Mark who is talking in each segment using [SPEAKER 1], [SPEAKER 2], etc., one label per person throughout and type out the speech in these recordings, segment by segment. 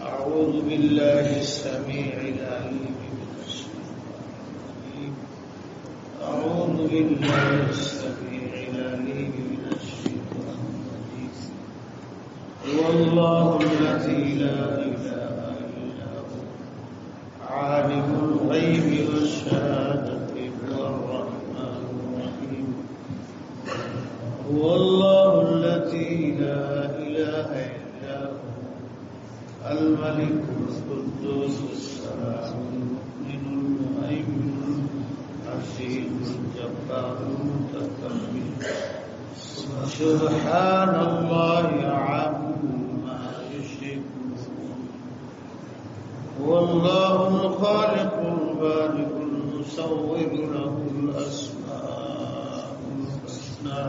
[SPEAKER 1] أعوذ بالله السميع العليم من الشيطان الرجيم. هو الله الذي لا إله إلا هو عالم الغيب والشهادة هو الرحمن الرحيم. هو الله الذي لا إله إلا هو الملك القدوس السلام المؤمن المهيمن العزيز الجبار المتكبر سبحان الله عما يشركون. هو الله الخالق البارئ المصور له الأسماء الحسنى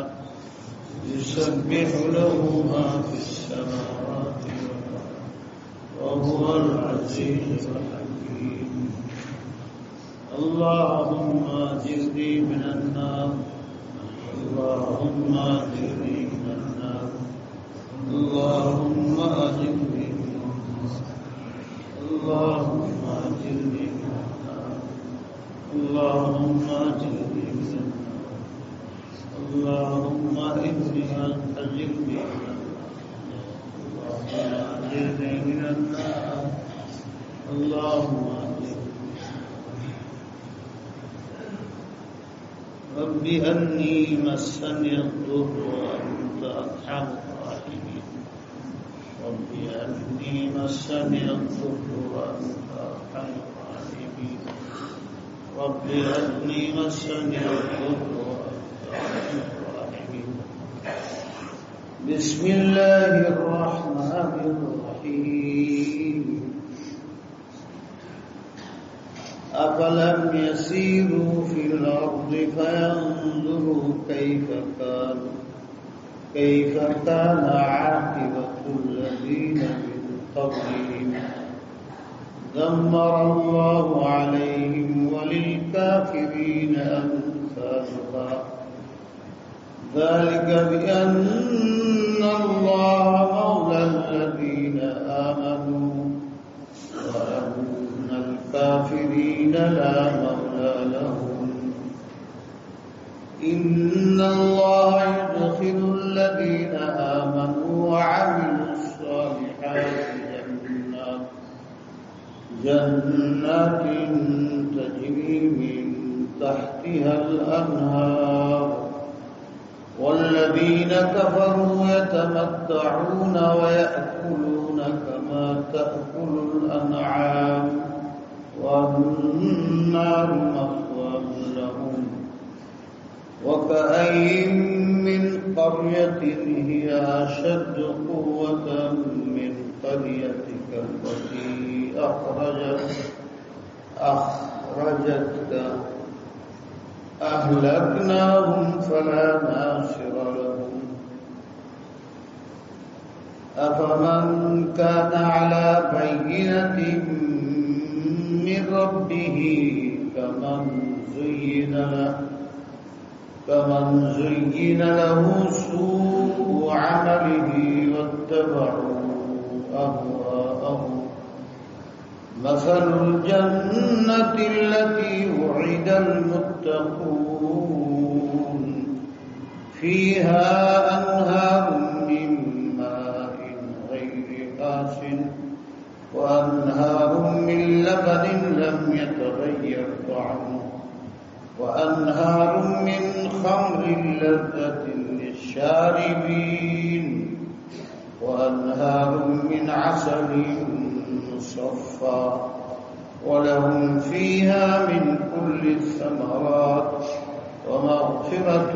[SPEAKER 1] يسبح له ما في السماوات وهو العزيز الحكيم. اللهم أجرني من النار، اللهم أجرني من النار، اللهم أجرني من النار، اللهم أجرني من النار، اللهم أجرني من النار، اللهم إني أجرني من النار، أجرني من النار، اللهم أجرني. رب أني مسني الضر وأنت أرحم الراحمين. رب أني مسني الضر وأنت أرحم الراحمين. رب أني مسني الضر وأنت أرحم الراحمين. بسم الله الرحمن الرحيم. أفلم يسيروا في الأرض فينظروا كيف كان عاقبة الذين من قبلهم دمر الله عليهم وللكافرين أمثالها ذلك بأن الله مولى الذين آمنوا وأن الكافرين لا مولى لهم. إن الله يدخل الذين آمنوا وعملوا الصالحات جنات تجري من تحتها الأنهار والذين كفروا يتمتعون ويأكلون كما تأكل الأنعام والنار مثوى لهم. وكأين من قرية هي أشد قوة من قريتك التي أخرجتك أهلكناهم فلا ناصر لهم. أفمن كان على بينة من ربه كمن زين له سوء عمله واتبعوا أهواءهم. مثل الجنة التي وعد المتقون فيها أنهار من ماء غير آسن وأنهار من لبن لم يتغير طعمه وأنهار من خمر لذة للشاربين وأنهار من عسل مصفى ولهم فيها من كل الثمرات ومغفرة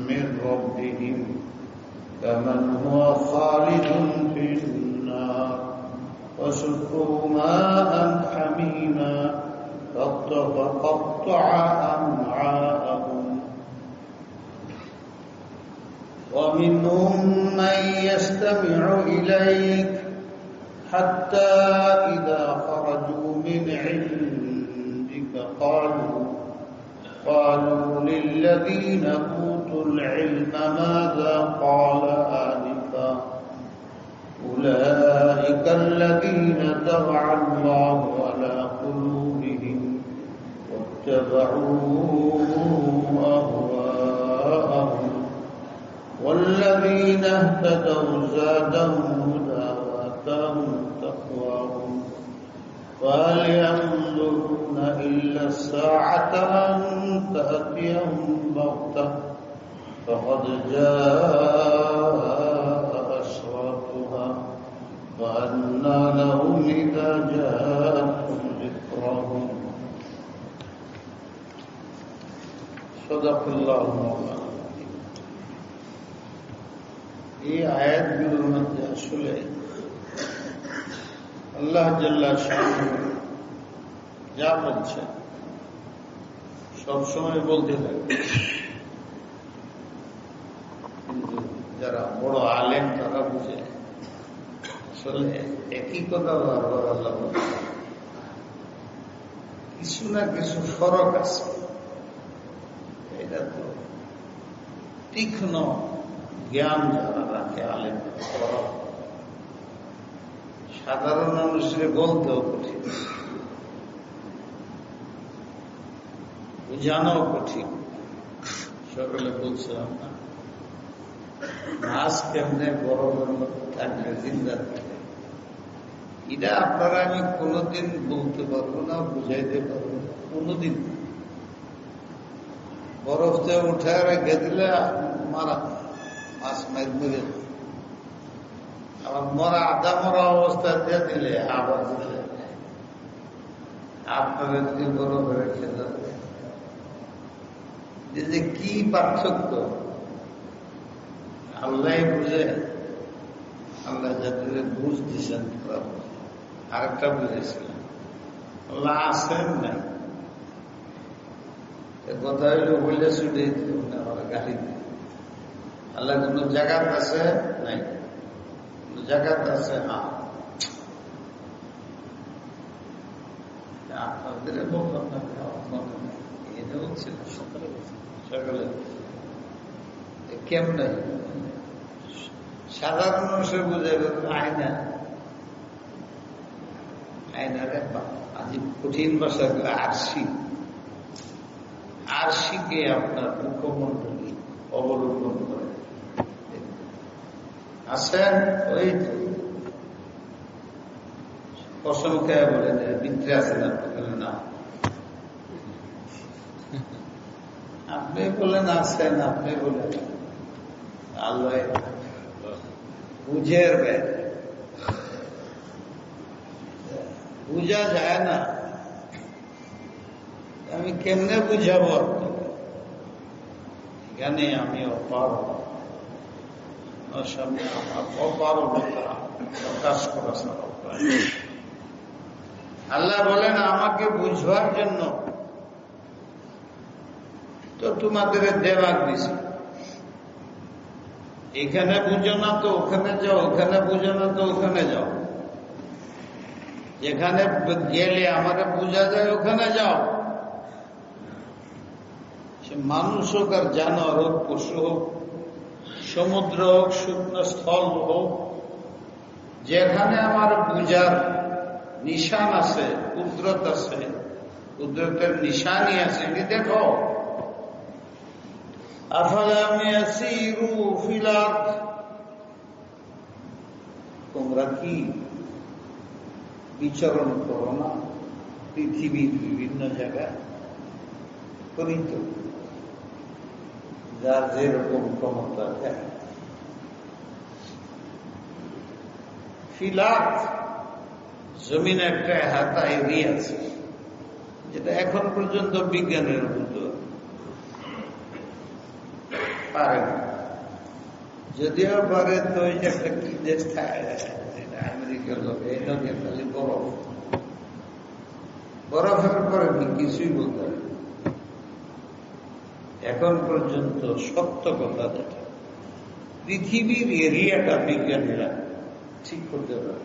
[SPEAKER 1] من ربهم كمن هو خالد في النار وسقوا ماء حميما فقطع أمعاءهم ومنهم من يستمع إليك حتى إذا خرجوا من عندك قالوا للذين أوتوا العلم ماذا قال آنفا أولئك الذين طبع الله على قلوبهم واتبعوا أهواءهم والذين اهتدوا زادهم هدى وآتاهم تقواهم فهل ينظرون إلا الساعة أن تأتيهم بغتة فقد جاء أشراطها فأنى لهم إذا جاءتهم ذكرهم صدق الله مولانا এই আয়াতগুলোর মধ্যে আসলে আল্লাহ জাল্লা শাআনহু যা বলছে সবসময় বলতে থাকে, কিন্তু যারা বড় আলেম তারা বুঝে আসলে একই কথা বারবার আল্লাহ বলছে, কিছু না কিছু ফরক আছে। এটা তো তীক্ষ্ণ জ্ঞান যারা রাখে আলেম, সাধারণ মানুষের বলতেও কঠিন, বুঝানো কঠিন। সকালে বলছিলাম না, মাছ কেমনে বরফের মতো থাকলে জিন্দা থাকে, এটা আপনারা আমি কোনোদিন বলতে পারবো না, বুঝাইতে পারবো না কোনোদিন। বরফতে উঠে রেখে দিলে মারা মাছ মাছ মরে, আবার মরা আধা মরা অবস্থা দিয়ে দিলে আবার দিলে আপনারা যদি বরফে রেখে যাবে, যে কি পার্থক্য আল্লাহ বুঝে। আল্লাহ যাদের বুঝ দিচ্ছেন আরেকটা বুঝেছিলেন, আল্লাহ আসেন নাই কথা হইল বললে ছুটে আমার গাড়ি দিয়ে। আল্লাহ কোন জায়গাত আছে নাই, জায়গাত আছে না। আপনাদের বললাম না, এটা হচ্ছে সকালে কেমন সাধারণ মানুষের বুঝে আয়না, আয়নারে আজ কঠিন ভাষা আরশি, আরশিকে আপনার মুখমন্ডলী অবলম্বন করে আছেন। ওই কসম খেয়ে বলে ভিতরে আছেন আপনি, না আপনি বলেন আছেন, আপনি বলেন আল্লাহ বুঝের বাইরে বুঝা যায় না। আমি কেমনে বুঝাবো আপনাকে? এখানে আমি অপারগ, আমার সামনে আমার অপারগতা প্রকাশ করা ছাড়া। আল্লাহ বলেন আমাকে বুঝবার জন্য তো তোমাদের দেওয়ার দিছে, এখানে বুঝো না তো ওখানে যাও, ওখানে বুঝো না তো ওখানে যাও, যেখানে গেলে আমাকে বোঝা যায় ওখানে যাও। সে মানুষ হোক আর জানোয়ার হোক, পশু হোক, সমুদ্র হোক, শুকনো স্থল হোক, যেখানে আমার বুঝার নিশান আছে, কুদরত আছে, কুদরতের নিশানি আছে, এটি দেখো। আফালাম ইয়াসিরু ফিল আরদ, তোমরা কি বিচরণ করো না পৃথিবীর বিভিন্ন জায়গায়? করি তো, যার যেরকম ক্ষমতা দেয়। ফিল আরদ, জমিনে একটা হাতা এরিয়া আছে, যেটা এখন পর্যন্ত বিজ্ঞানের মতো পারে না। যদিও পারে তো ওই যে একটা কি দেশ থাকে আমেরিকার লোক এই নদী খালি বরফ, বরফের পরে কিছুই বলতে পারে। এখন পর্যন্ত সত্য কথা যেটা, পৃথিবীর এরিয়াটা বিজ্ঞানীরা ঠিক করতে পারে।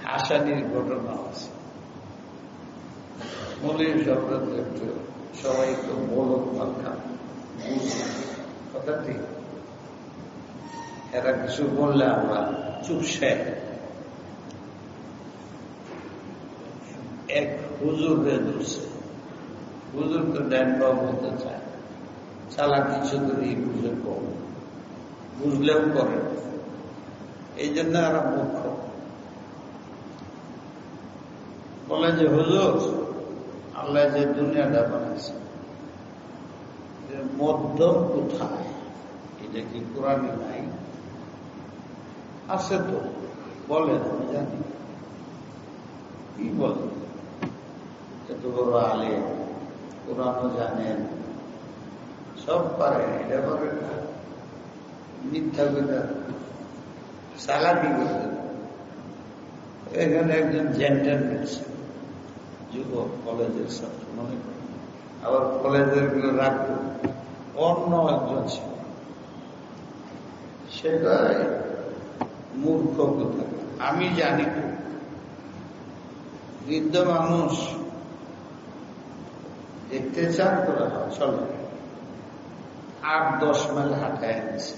[SPEAKER 1] হাসানির ঘটনা আছে, মৌলিক শব্দ একটু সবাই তো বলক মার্কা কথা ঠিক, এরা কিছু বললে আমরা চুপসে। এক হুজুরকে ধরছে, হুজুর তো ড্যান বলতে চায়, চালা কিছু করি বুঝে কম, বুঝলেও করে, এই জন্য এরা মুখ্য বলে যে হুজুর আল্লাহ যে দুনিয়াটা বানাইছে মধ্যম কোথায়, এটা কি কোরআনে নাই? আছে তো, বলেন, আমি জানি। কি বলেন? এত বড় আলে, কোরআনও জানেন, সব পারেন, এটা পারেন না, মিথ্যা কথা চালাকি করতেন। এখানে একজন জেন্টেলম্যান যুবক, কলেজের ছাত্র মনে করেন, আবার কলেজের গুলো রাখবো, অন্য একজন ছিল, সেটাই মূর্খ কথা। আমি জানি বৃদ্ধ মানুষ দেখতে চান করে চলো 8-10 মাইল হাঁটায় নিছে,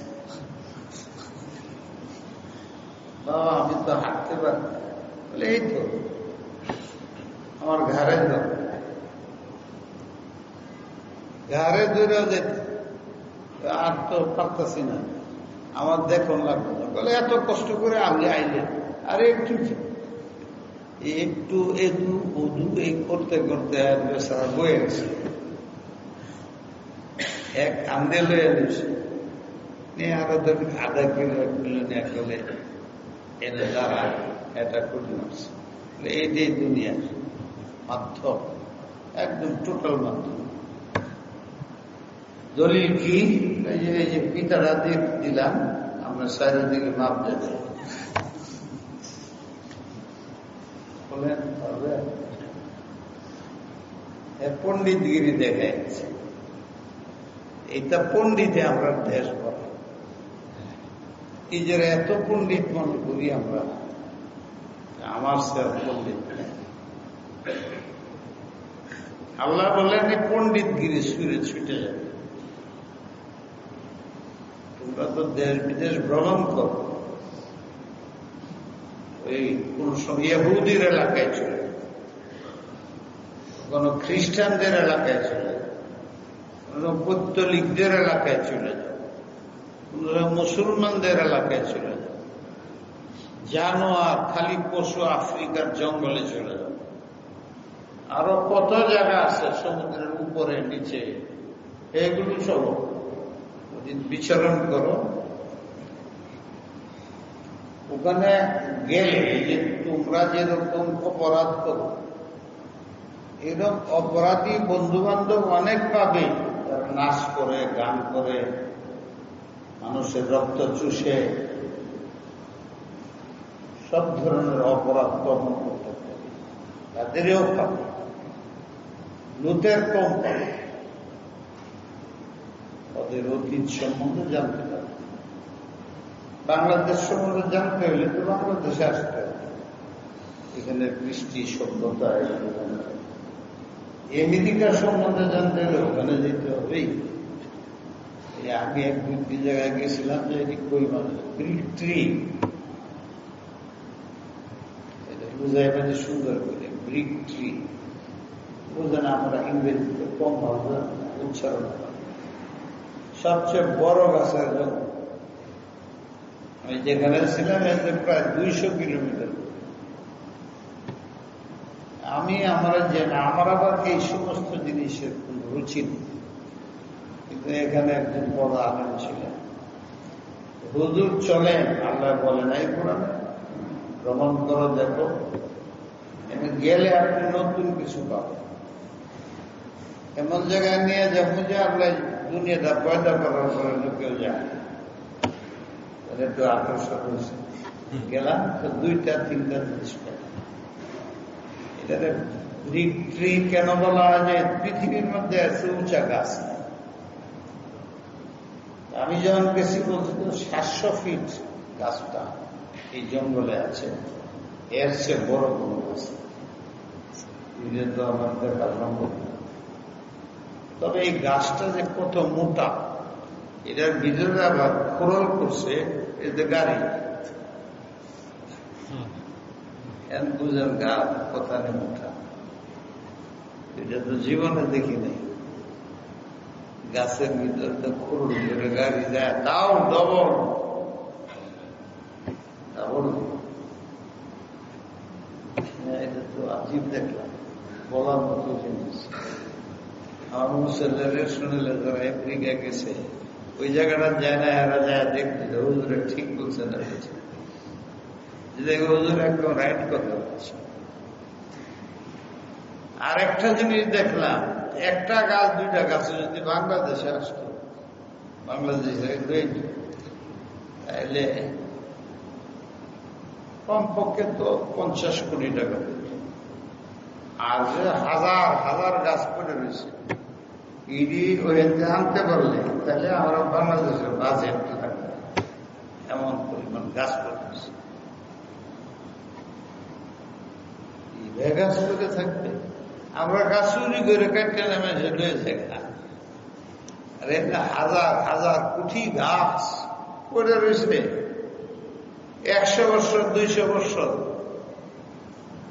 [SPEAKER 1] বাবা আমি তো হাঁটতে পারি, বলে এই তো আমার ঘরে দূরেও যেতে, আর তো পারতেছি না, আমার দেখুন লাগবে না, বলে এত কষ্ট করে আমি আইলেন, আরে একটু একটু এদু উদু এই করতে করতে বেচারা বয়ে গেছে, এক কান্দে লয়ে দিয়েছে, আরো ধর আধা কিলো 1 কিলো নিয়ে গেলে এনে দাঁড়ায়, এটা করে মারছে। এইটাই দুনিয়ার মাধ্যম, একদম টোটাল মাধ্যম। দলিল কি? এই যে পিতারা দিলাম, আমরা চারিদিকে মাপ দেবে বলেন, পারবে? পণ্ডিতগিরি দেখা যাচ্ছে, এইটা পণ্ডিতে আমরা দেশ বলে, এই যে এত পণ্ডিত মনে করি আমরা, আমার স্যার পণ্ডিত। আল্লাহ বললেন এই পণ্ডিতগিরি সুরে ছুটে যাবে, তোমরা তো দেশ বিদেশ ভ্রমণ করো, ওই কোন সময় ইহুদির এলাকায় চলে, কোন খ্রিস্টানদের এলাকায় চলে, কোন পৌত্তলিকদের এলাকায় চলে যাও, কোন মুসলমানদের এলাকায় চলে যাও, জানোয়ার খালি পশু আফ্রিকার জঙ্গলে চলে যাও, আরো কত জায়গা আছে সমুদ্রের উপরে নিচে, এগুলো চলো, বিচরণ করো। ওখানে গেলে যে তোমরা যেরকম অপরাধ করো, এরকম অপরাধী বন্ধু বান্ধব অনেক পাবে, যারা নাচ করে, গান করে, মানুষের রক্ত চুষে, সব ধরনের অপরাধ কর্ম করতে পারে, তাদেরও পাবে, লুতের কম পাবে, ওদের অতীত সম্বন্ধে জানতে পারে। বাংলাদেশ সম্বন্ধে জানতে হলে তো বাংলাদেশে আসতে হবে, এখানে কৃষ্টি সভ্যতা, আমেরিকা সম্বন্ধে জানতে হলে ওখানে যেতে হবেই। আমি এক 2 জায়গায় গেছিলাম, যে কই মানুষ ব্রিক ট্রি, এটা বুঝাই মানে সুন্দর করে ব্রিক ট্রি বুঝে না, আমরা ইংরেজিতে কম ভাবে উচ্চারণ করি। সবচেয়ে বড় গাছের জন্য আমি যেখানে ছিলাম এতে প্রায় 200 কিলোমিটার। আমার আবার এই সমস্ত জিনিসের কোন রুচি নেই, কিন্তু এখানে একজন বড় আলেম ছিলেন, হুজুর চলেন, আল্লাহ বলেন এই কোরআনে ভ্রমণ করো, দেখো, গেলে আপনি নতুন কিছু পাবেন। এমন জায়গায় নিয়ে যাবো যে আল্লাহ দুনিয়াটা পয়দা করার পরে লোকেও যায়, একটু আকর্ষণ হয়েছে, গেলাম তো 2-3টা জিনিস পেলাম। এটাতে ট্রি কেন বলা হয় যে পৃথিবীর মধ্যে এত উঁচা গাছ নেই। আমি যখন গেছি বলছি তো 700 ফিট গাছটা এই জঙ্গলে আছে, এর চেয়ে বড় কোনো গাছ তো আমার দেখা সম্ভব না। তবে এই গাছটা যে কত মোটা, এটার ভিতরে আবার খোরল করছে এতে গাড়ি, বুঝেন গা কথা নেই মোটা। এটা তো জীবনে দেখি নেই, গাছের ভিতরে তো খোরল করে গাড়ি যায়, তাও ডবল। এটা তো আজীব দেখলাম, বলার মতো জিনিস। আমার মুসল্লিরা শুনলে যারা আফ্রিকা গেছে, ওই জায়গাটা যায় না, এরা যায় দেখতে, হুজুরে ঠিক বলছে না, হুজুর একদম রাইট কথা বলছে। আর একটা জিনিস দেখলাম, একটা গাছ 2টা গাছে যদি বাংলাদেশে আসতো, বাংলাদেশে তাহলে কমপক্ষে তো 50 কোটি টাকা দিত। আর যে হাজার হাজার গাছ পড়ে রয়েছে, ইডি ওইতে আনতে পারলে তাহলে আমরা বাংলাদেশের বাজেট লাগবে, এমন পরিমাণ গাছ পড়েছে। গাছ পড়ে থাকবে, আমরা গাছ চুরি করে কাটতে নেমে লয়ে যাই না। আর এটা হাজার হাজার কোটি গাছ পড়ে রয়েছে, 100 বছর 200 বছর।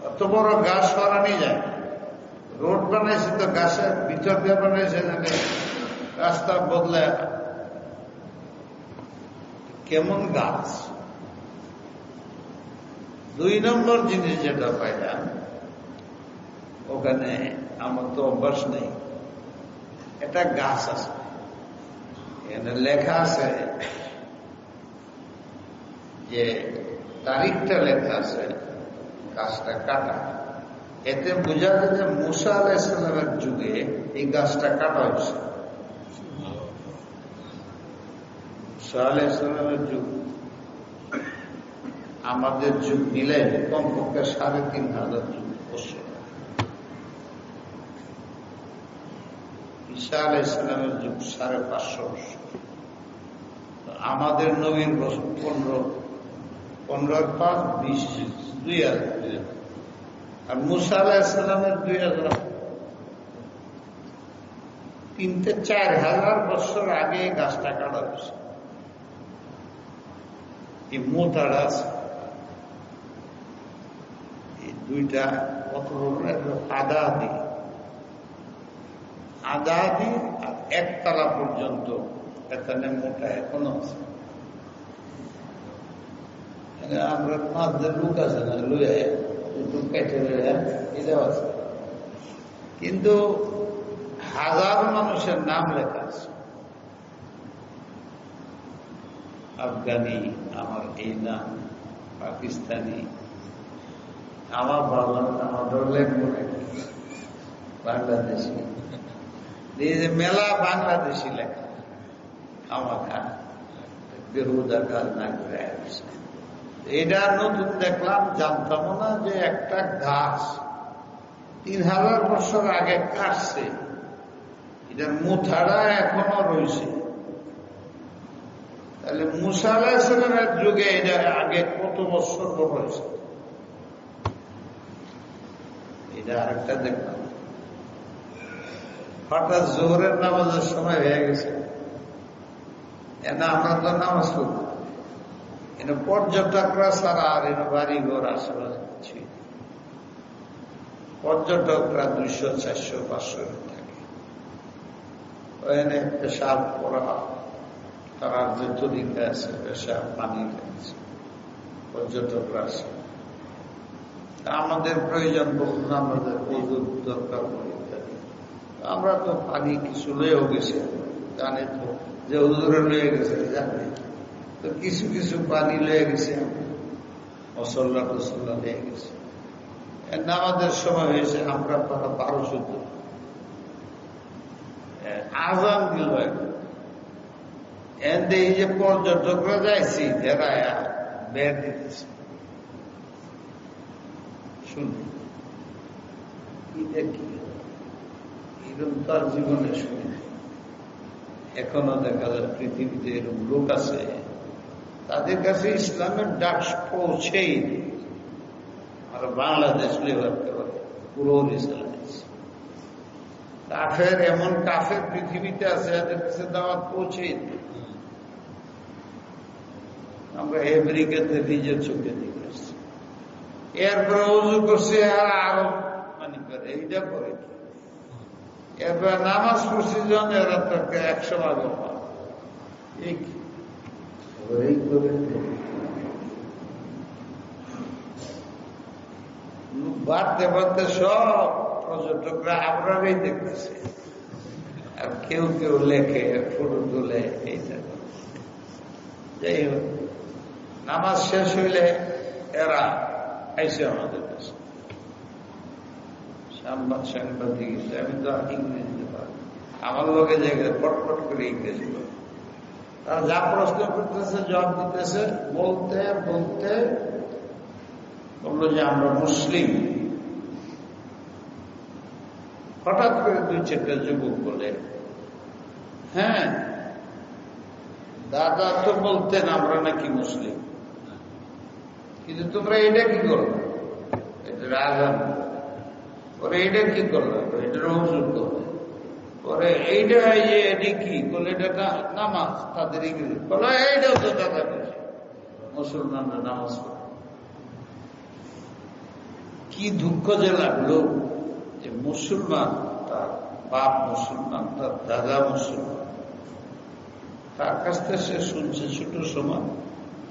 [SPEAKER 1] অত বড় গাছ সরানি যায়। রোড বানাইছে তো গাছের ভিতর দিয়ে বানাইছে, রাস্তা বদলে। কেমন গাছ। 2 নম্বর জিনিস যেটা পাইলাম, ওখানে আমার তো অভ্যাস নেই, একটা গাছ আছে, এখানে লেখা আছে যে তারিখটা লেখা আছে, গাছটা কাটা। এতে বোঝা যায় যে মুসা আলাইহিস সালামের যুগে এই গাছটা কাটা হয়েছে। মুসা আলাইহিস সালামের যুগ আমাদের যুগ মিলে কমপক্ষে 3500 বছর। ঈসা আলাইহিস সালামের যুগ 550 বছর। আমাদের নবীর বছর 15 20 2000, আর মুসা আলাইহিস সালামের 2000। 3-4 হাজার বছর আগে গাছটা কাটা হয়েছে। এই মোতাড়া আছে, এই 2টা কত আদা আদি আর 1 তলা পর্যন্ত এখানে মোটা এখনো আছে। আমরা 5 লোক আছে না, লুয়ে কেটে এটাও আছে, কিন্তু হাজার মানুষের নাম লেখা আছে। আফগানি, আমার এই নাম, পাকিস্তানি, আমার বাবা আমার ডরলেন মনে, বাংলাদেশি, মেলা বাংলাদেশি লেখা। আমার বেহুদা কাজ না করে আসছে। এটা নতুন দেখলাম, জানতাম না যে একটা গাছ 3000 বছর আগে কাটছে, এটার মুথাড়া এখনো রয়েছে। তাহলে মুসা আলাইহিস সালামের যুগে এটা আগে কত বছর বড় হয়েছে, এটা আরেকটা দেখলাম। হঠাৎ জোহরের নামাজের সময় হয়ে গেছে, আমরা তো নামাজ পড়ব, এটা পর্যটকরা ছাড়া আর এর বাড়ি ঘর আশেপাশে ছিল। পর্যটকরা 200, 400, 500 থাকে। ওখানে পেশাব করা, তারা যে তরিকা আছে, পেশাব পানি খাচ্ছে, পর্যটকরা আছে। আমাদের প্রয়োজন বলুন, আমাদের ওযুর দরকার পড়ে ইত্যাদি। আমরা তো পানি কিছু লয়েও গেছি, জানে তো যে হুজুরে লয়ে গেছে, জানে তো কিছু কিছু পানি লয়ে গেছে, মশলা টসল্লা লয়ে গেছে। নামাজের সময় হয়েছে, আমরা 1200 আজান দিল এই যে পর্যটকরা যাইছি যারা বের দিতেছে শুনি কি এরকম তার জীবনে শুনি এখনো দেখা যায় পৃথিবীতে এরকম লোক আছে তাদের কাছে ইসলামের ডাক পৌঁছেই আর বাংলাদেশ লেবার পুরো চালাইছে কাফের এমন কাফের পৃথিবীতে আছে যাদের কাছে দাওয়াত পৌঁছেই আমরা আমেরিকাতে নিজের চোখে দেখেছি এরপরে অজু করছে আর আরো মানে করে এইটা করে এরপরে নামাজ পড়ছি যখন এরা তাকে 100 ভাগে এই করে বাড়তে বাড়তে সব পর্যটকরা আমরাই দেখতেছে আর কেউ কেউ লেখে ফটো তুলে এইটা যাই হোক নামাজ শেষ হইলে এরা আইসে আমাদের কাছে সাংবাদিক আমি তো ইংরেজিতে পারি আমার লোকে জায়গায় পটপট করে ইংরেজি বলে তারা যা প্রশ্ন করতেছে জবাব দিতেছে বলতে বলতে বললো যে আমরা মুসলিম হঠাৎ করে 2-4টা যুবক বলে হ্যাঁ দাদা তো বলতেন আমরা নাকি মুসলিম কিন্তু তোমরা এটা কি করলো এটা আজান পরে এইটা কি করলো এটা রোজু করবে পরে এইটা যে এটি কি করলে এটা নামাজ তাদের ইংরেজি বলো এইটাও তো দাদা মুসলমানরা নামাজ পড়ে কি দুঃখ যে লাগলো যে মুসলমান তার বাপ মুসলমান তার দাদা মুসলমান তার কাছ থেকে সে শুনছে ছোট সময়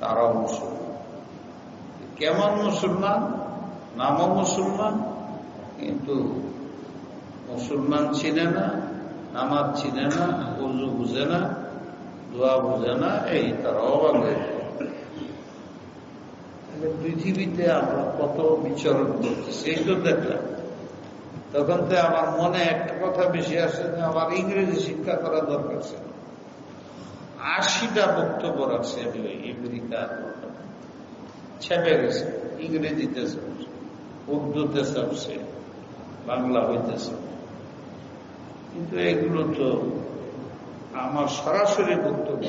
[SPEAKER 1] তারাও মুসলমান কেমন মুসলমান নামও মুসলমান কিন্তু মুসলমান চিনে না নামাজ চিনে না উজু বুঝে না দোয়া বুঝে না এই তার অবাক হয়ে পৃথিবীতে আমরা কত বিচরণ করতেছি এই তো দেখলাম তখন তো আমার মনে একটা কথা বেশি আসে যে আমার ইংরেজি শিক্ষা করা দরকার ছিল 80টা বক্তব্য রাখছে আমি আমেরিকা ছেপে গেছে ইংরেজিতে সবছে উর্দুতে সবছে বাংলা হইতেছে কিন্তু এগুলো তো আমার সরাসরি বক্তব্য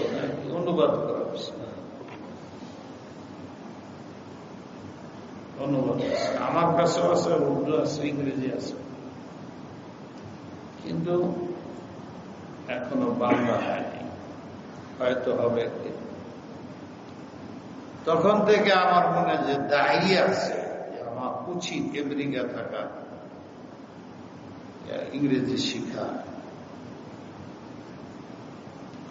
[SPEAKER 1] অনুবাদ করা হচ্ছে অনুবাদ আমার কাছে আছে উর্দু আছে ইংরেজি আছে কিন্তু এখনো বাংলা হয়নি হয়তো হবে একদিন তখন থেকে আমার মনে যে দায়ী আছে আমার উচিত আমেরিকা থাকা ইংরেজি শিখা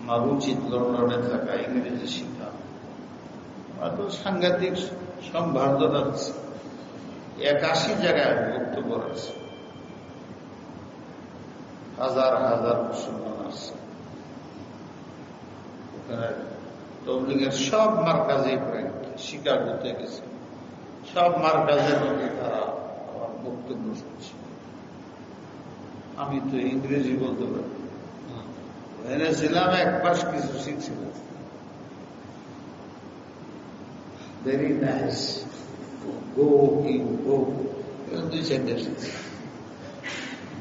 [SPEAKER 1] আমার উচিত লন্ডনে থাকা ইংরেজি শিখা হয়তো সাংঘাতিক সম্ভাব্য আছে 81 জায়গায় বক্তব্য আছে হাজার হাজার মুসলমান আছে ওখানে তবলিগের সব মার্কাজে শিকাগোতে গেছে সব মার্কাজের মধ্যে তারা আমার বক্তব্য শুনছে আমি তো ইংরেজি বলতে পারি এনেছিলাম 1 মাস কিছু শিখছিলাম very nice go you go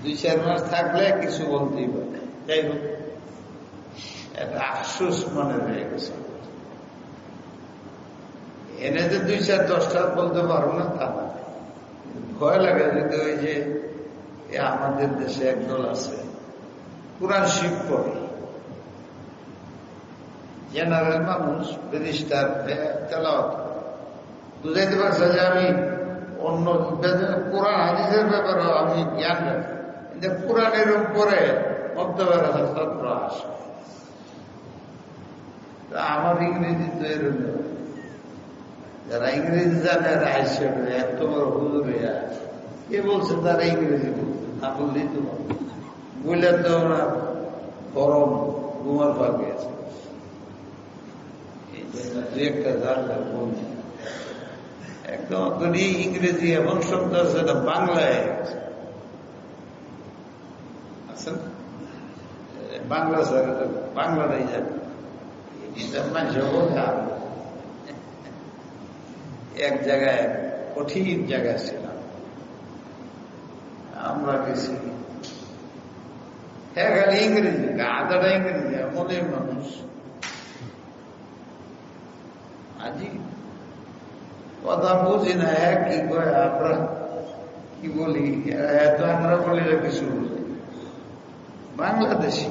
[SPEAKER 1] 2-4 মাস থাকলে কিছু বলতেই পারে যাই হোক একটা আফসোস মনে রয়ে গেছে এনে যে 2-4-10টা বলতে পারবো না তা না ভয় লাগে যদি ওই যে আমাদের দেশে একদল আছে কুরআন শিখ পড়ে জেনারেল মানুষ ব্যারিস্টার তেলাওয়াত বুঝাইতে পারছে যে আমি অন্য কোরআন হাদিসের ব্যাপারেও আমি জ্ঞান রাখি কিন্তু কোরআনের উপরে মন্তব্যের ছাত্র আসে আমার ইংরেজি তো এরকম যারা ইংরেজি জানে রাইসে এত বড় হুজুর কে বলছে তারা ইংরেজি বলছে না বললেই তো বললে তো ওরা গরম ঘুমার ভাগে আছে একটা জানলে বলছে একদম ইংরেজি এমন শব্দ আছে না বাংলায় আছে বাংলা স্যার বাংলাটাই যাবে এক জায়গায় কঠিন জায়গায় ছিলাম আমরা গেছি হ্যাঁ খালি ইংরেজি আদাটা ইংরেজি মনে মানুষ আজি কথা বুঝি না হ্যাঁ কি কয় আমরা কি বলি এত আমরা বলি না কিছু বুঝি বাংলাদেশি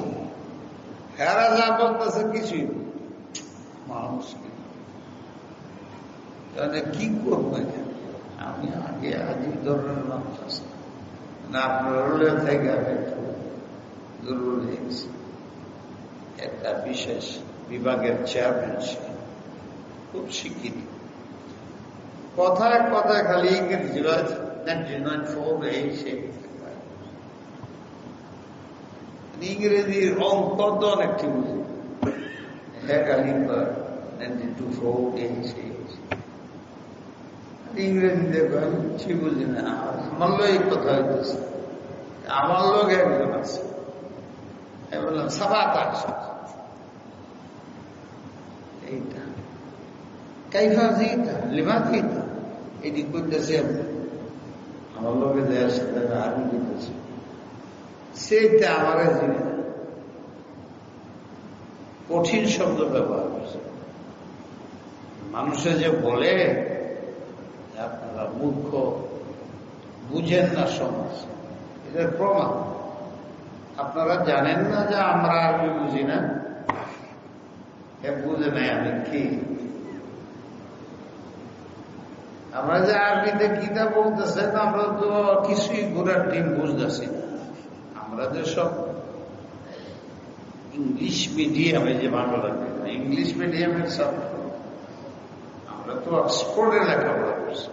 [SPEAKER 1] হেরা যা বলতেছে কিছুই মানুষ তাহলে কি করবো এখানে আমি আগে আজি ধরনের মানুষ আছে না আপনার হলে থেকে আমি একটু দুর্বল হয়ে গেছি একটা বিশেষ বিভাগের চেয়ারম্যান ছিলেন খুব শিক্ষিত কথায় কথায় খালি ইংরেজি ইংরেজির অঙ্ক তো অনেকটি বুঝি হ্যাঁ খালি 92 ইংরেজি দেখো আমি কিছু বুঝি না আমার লোক এই কথা হইতেছে আমার লোক একজন আছে বললাম সাবাত এইটা কাইফা জিতা লিমা জিতা এটি করতেছে আমার লোকে দেওয়ার সাথে আর্মি দিতেছে সেইটা আমার জিনে কঠিন শব্দ ব্যবহার করছে মানুষে যে বলে আপনারা মূর্খ বুঝেন না সমাজ এটার প্রমাণ আপনারা জানেন না যে আমরা আরবি বুঝি না বুঝে নাই আমি কি আমরা যে আরবিতে কিতা বলতেছেন আমরা তো কিছুই ঘোরার টিম বুঝতেছি না আমরা যে সব ইংলিশ মিডিয়ামে যে ভালো লাগবে না ইংলিশ মিডিয়ামের সব আমরা তো অক্সফোর্ডে লেখাপড়া করছি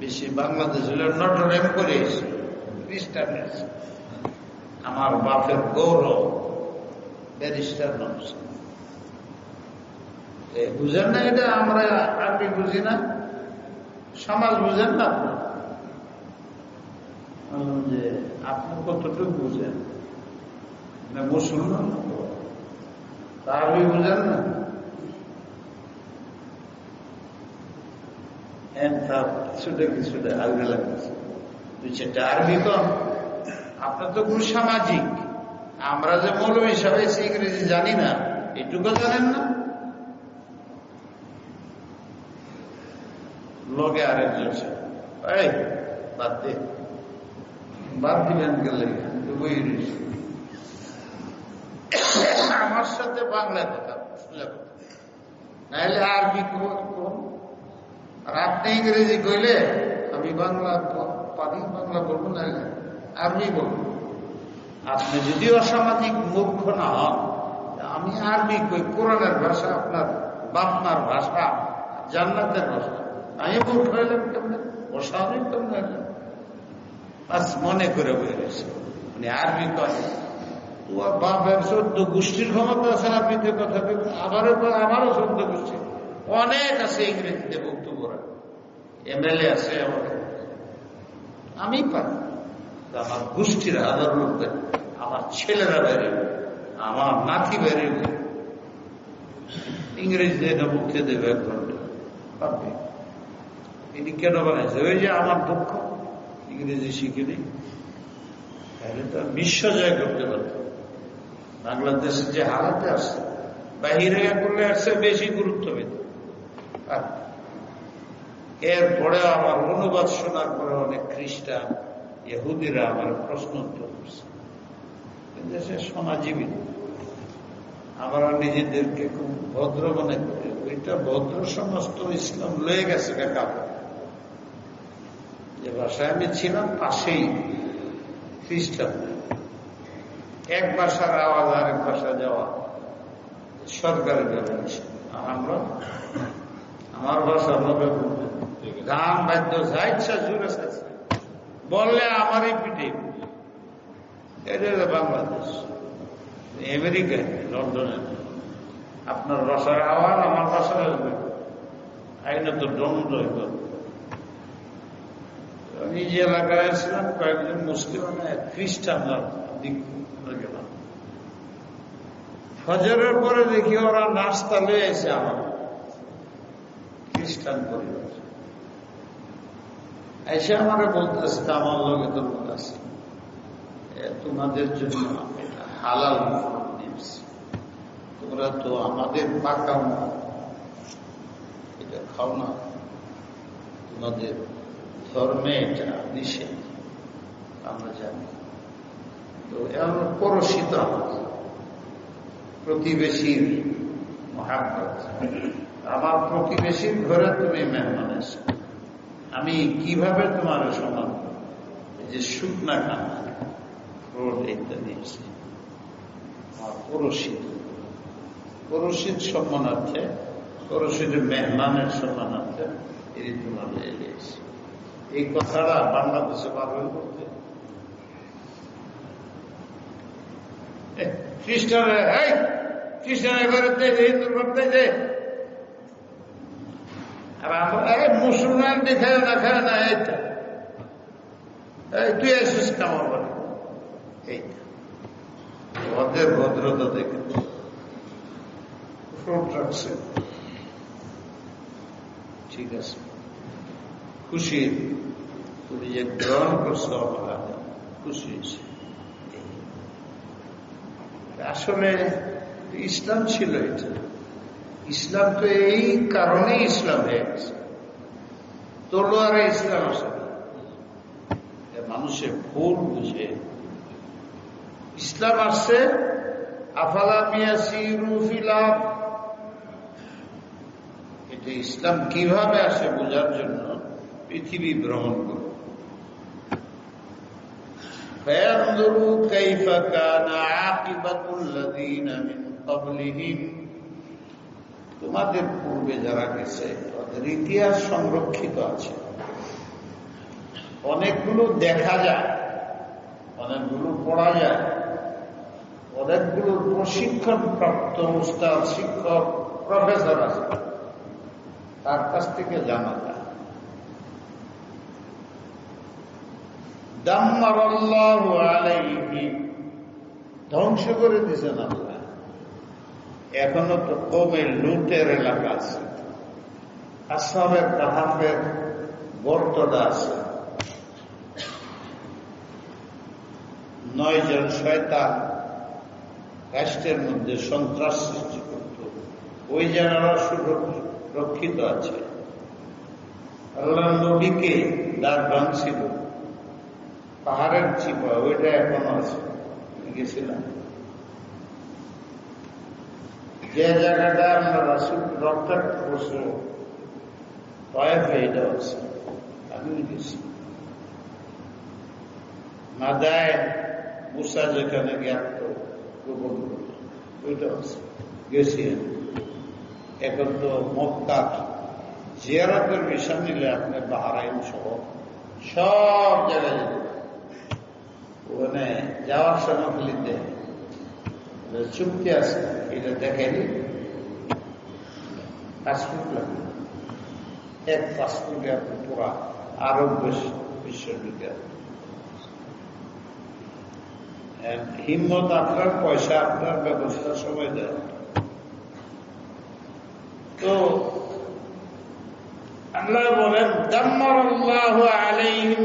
[SPEAKER 1] বেশি বাংলাদেশ হলে নটরডেম করে খ্রিস্টান আমার বাপের গৌরব ব্যারিস্টার মানুষ বুঝেন না এটা আমরা আরবি বুঝি না সমাজ বুঝেন না আপনার যে আপনি কতটুকু বুঝেন না মুসলমান আরবি বুঝেন না কিছুটা কিছুটা আগে লাগছে দুই চারটা আরবি কম আপনার তো খুব সামাজিক আমরা যে মৌলবী সবাই ইংরেজি জানি না এটুকু জানেন না লোকে আরেকজন এই বাদ দে বাদ দিবেন গেলে আমার সাথে বাংলায় কথা নাহলে আরবি কোন আর আপনি ইংরেজি কইলে আমি বাংলা পারি বাংলা বলবো না আরবি বলবো আপনি যদি অসামাজিক মূর্খ না হন আমি আরবি কই কোরআনের ভাষা আপনার বাপমার ভাষা জান্নাতের ভাষা আমি মূর্খ হইলাম কেমন অস্বাভাবিক কেমন হইলাম বাস মনে করে বলে গেছে উনি আরবি কয় তোমার বাপের 14 গোষ্ঠীর ক্ষমতা আছে আরবিতে কথা বলবে আমারও 14 গোষ্ঠী অনেক আছে ইংরেজিতে বক্তব্য রাখে এমএলএ আছে আমাদের আমি পারি আমার গোষ্ঠীর হাজার লোক আমার ছেলেরা বেরোবে আমার নাতি বেরোবে ইংরেজিতে এটা মুখে দেবে 1 ঘন্টা পারবে এটি কেন বানাইছে ওই যে আমার দুঃখ ইংরেজি শিখিনি তাহলে তো বিশ্ব জয় করতে পারত বাংলাদেশে যে হালাতে আসছে বাহিরে করলে আসছে বেশি গুরুত্ব পেত এরপরে আমার অনুবাদ শোনার পরে অনেক খ্রিস্টান ইহুদিরা আমার প্রশ্ন উত্তর করছে দেশে সমাজীবী আমরা নিজেদেরকে খুব ভদ্র মনে করি ওইটা ভদ্র সমস্ত ইসলাম লয়ে গেছে কাপড় যে ভাষায় আমি ছিলাম পাশেই খ্রিস্টান এক ভাষার আওয়াজ আরেক ভাষা যাওয়া সরকারের ব্যাপার আমরা আমার ভাষা লোকে গান বাদ্য যা ইচ্ছা জুড়ে আছে বললে আমারই পিঠে এটা বাংলাদেশ আমেরিকায় লন্ডনে আপনার ভাষার আওয়াজ আমার ভাষার আসবে আইনে তো দ্বন্দ্ব হইত নিজে এলাকায় ছিলাম কয়েকজন মুসলিম খ্রিস্টানরা দিক গেলাম। ফজরের পরে দেখি ওরা নাস্তা লয়ে এসে আমার খ্রিস্টান পরিবার এসে আমাকে বলতেছে আমার লোকে তো লোক আছে, তোমাদের জন্য হালাল নিয়েছি, তোমরা তো আমাদের পাকাও না, এটা খাও না, তোমাদের ধর্মে এটা নিষেধ, আমরা জানি। তো এমন পরশিত প্রতিবেশীর মহাব্বত, আমার প্রতিবেশীর ঘরে তুমি মেহমান এসো, আমি কিভাবে তোমার সমান এই যে শুকনা খানা রোড ইত্যাদি এসে আমার পরশিত সম্মানার্থে, পরশিত মেহমানের সম্মানার্থে এই তোমার এসে এই কথাটা বাংলাদেশে পালন করতে খ্রিস্টানের ঘরেতে হিন্দুর করতে যে আর আমরা মুসলমান দেখায় না এইটা, তুই এসেছিস কেমন বলে এইটা ওদের ভদ্রতা দেখে রাখছে। ঠিক আছে, খুশি তুমি যে গ্রহণ করছো আমরা খুশি হয়েছি। আসলে ইসলাম ছিল এটা, ইসলাম তো এই কারণে ইসলাম হয়ে গেছে, তলোয়ারে ইসলাম আসে মানুষের ভুল বুঝে ইসলাম আসছে। আফালা মিয়াসিরু ফিল আরদ, এটা ইসলাম কিভাবে আসে বোঝার জন্য পৃথিবী ভ্রমণ করো। ফায়ানজুরু কাইফা কানা আকিবাতুল লাযিনা মিন ক্বাবলিহিম, তোমাদের পূর্বে যারা গেছে তাদের ইতিহাস সংরক্ষিত আছে, অনেকগুলো দেখা যায়, অনেকগুলো পড়া যায়, অনেকগুলো প্রশিক্ষণ প্রাপ্ত উস্তাদ, শিক্ষক, প্রফেসর আছে, তার কাছ থেকে জানা যায়। দাম্মারাল্লাহু আলাইহিম, ধ্বংস করে দিয়েছেন আল্লাহ। এখনো তো কমে লুটের এলাকা আছে, আসহাবের কাহাফের গর্তটা আছে, 9 জন শয়তান রাষ্ট্রের মধ্যে সন্ত্রাস সৃষ্টি করত, ওই জায়গাটা সুরক্ষিত আছে। আল্লাহ নবীকে দ্বার ভাঙছিল, পাহাড়ের চিপা, ওইটা এখনো আছে, গেছিলাম। যে জায়গাটা আমরা রাসূল রক্তাক্ত করছো তয়েফে, এটা আছে, আমি গেছি। মাদায় মুসা যেখানে জ্ঞাত গোপন করল, ওইটা আছে, গেছি। এখন তো মক্কা জিয়ারতের মিশন নিলে আপনি বাহরাইন সহ সব জায়গায় যেতে পারেন। ওখানে যাওয়ার সময় ফেলিতে চুক্তি আছে, এটা দেখেনি, পাসপোর্ট লাগবে, এক পাসপোর্টে আপনি পুরা আরব বিশ্ববিদ্যালয়। হিম্মত আপনার, পয়সা আপনার, ব্যবস্থা সময় দেওয়া। তো আল্লাহ বলেন দাম্মারাল্লাহু আলাইহিম,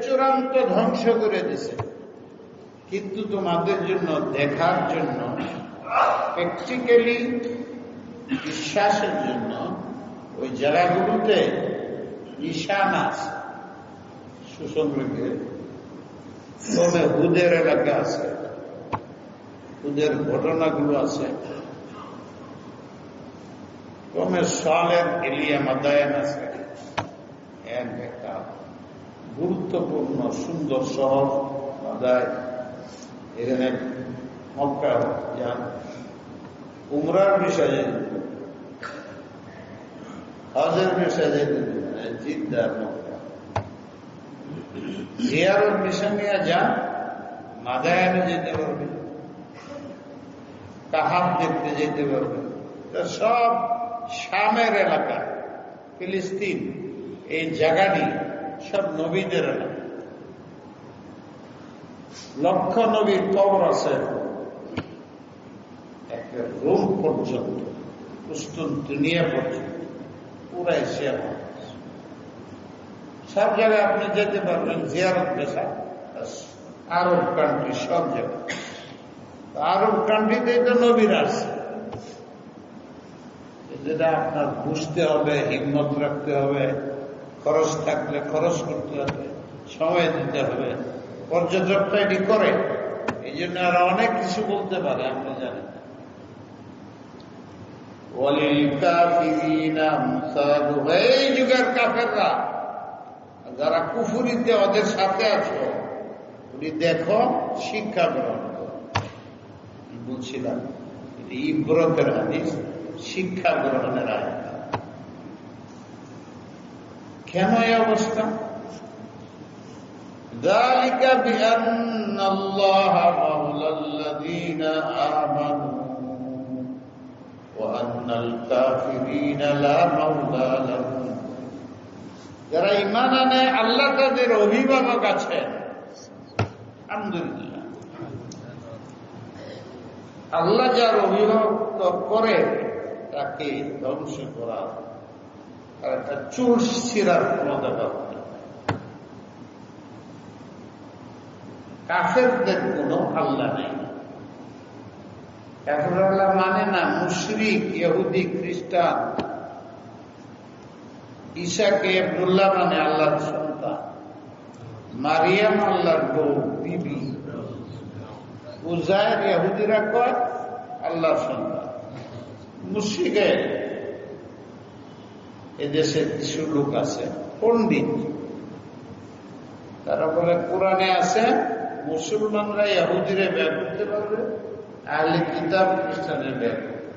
[SPEAKER 1] চূড়ান্ত ধ্বংস করে দিয়েছে। কিন্তু তোমাদের জন্য, দেখার জন্য, প্র্যাকটিক্যালি বিশ্বাসের জন্য ওই জায়গাগুলোতে নিশান আছে সুসংরক্ষিত। তবে হুদের এলাকা আছে, হুদের ঘটনাগুলো আছে, কমে সালের এলিয়া মাদায়ান আছে, একটা গুরুত্বপূর্ণ সুন্দর শহর মাদায়। এখানে মক্কা যান, উমরার বিষয়ে হজের বিষয়ে জিদ্দার মক্কা, জিয়ারত মিশন নিয়ে যান, মাদায়ানে যেতে পারবে, কাহাব দেখতে যেতে পারবে। সব শামের এলাকা, ফিলিস্তিন, এই জায়গাটি সব নবীদের এলাকা। লক্ষ নবীর কবর আছে একটা রোম পর্যন্ত, কুস্তুনতুনিয়া পর্যন্ত, পুরা এশিয়া সব জায়গায় আপনি যেতে পারবেন জিয়ারত পেশা। আরব কান্ট্রি সব জায়গায়, আরব কান্ট্রিতেই তো নবীর আছে। যেটা আপনার বুঝতে হবে, হিম্মত রাখতে হবে, খরচ থাকলে খরচ করতে হবে, সময় দিতে হবে। পর্যটকটা এটি করে, এই জন্য আর অনেক কিছু বলতে পারে, আপনি জানেন। এই যুগের কাফেররা যারা কুফুরিতে ওদের সাথে আছো, উনি দেখো শিক্ষা গ্রহণ করো। বলছিলাম ইব্রতের হাদিস, শিক্ষা গ্রহণের আয়াত। কেন এই অবস্থা? ذلك بأن الله مولى الذين آمنوا وأن الكافرين لا مولى لهم। যারা ঈমান আনে আল্লাহ তাদের অভিভাবক আছেন। আলহামদুলিল্লাহ, আল্লাহ যার অভিভাবক করে তাকে ধ্বংস করা আর একটা চুল ছিঁড়ার ক্ষমতা পাবে। কাফেরদের কোনো আল্লাহ নেই। কাফের আল্লাহ মানে না মুশরিক, ইহুদি, খ্রিস্টান। ঈসাকে আব্দুল্লাহ মানে আল্লাহর সন্তান, মারিয়াম আল্লাহর বউ, বিবি। উজায়ের ইহুদিরা কয় আল্লাহর সন্তান। মুশরিকে এদেশে কিছু লোক আছে পণ্ডিত, তারা বলে কোরআনে আছে মুসলমানরা ইহুদিরে ব্যয় করতে পারবে, আহলে কিতাব খ্রিস্টানের ব্যয় করবে।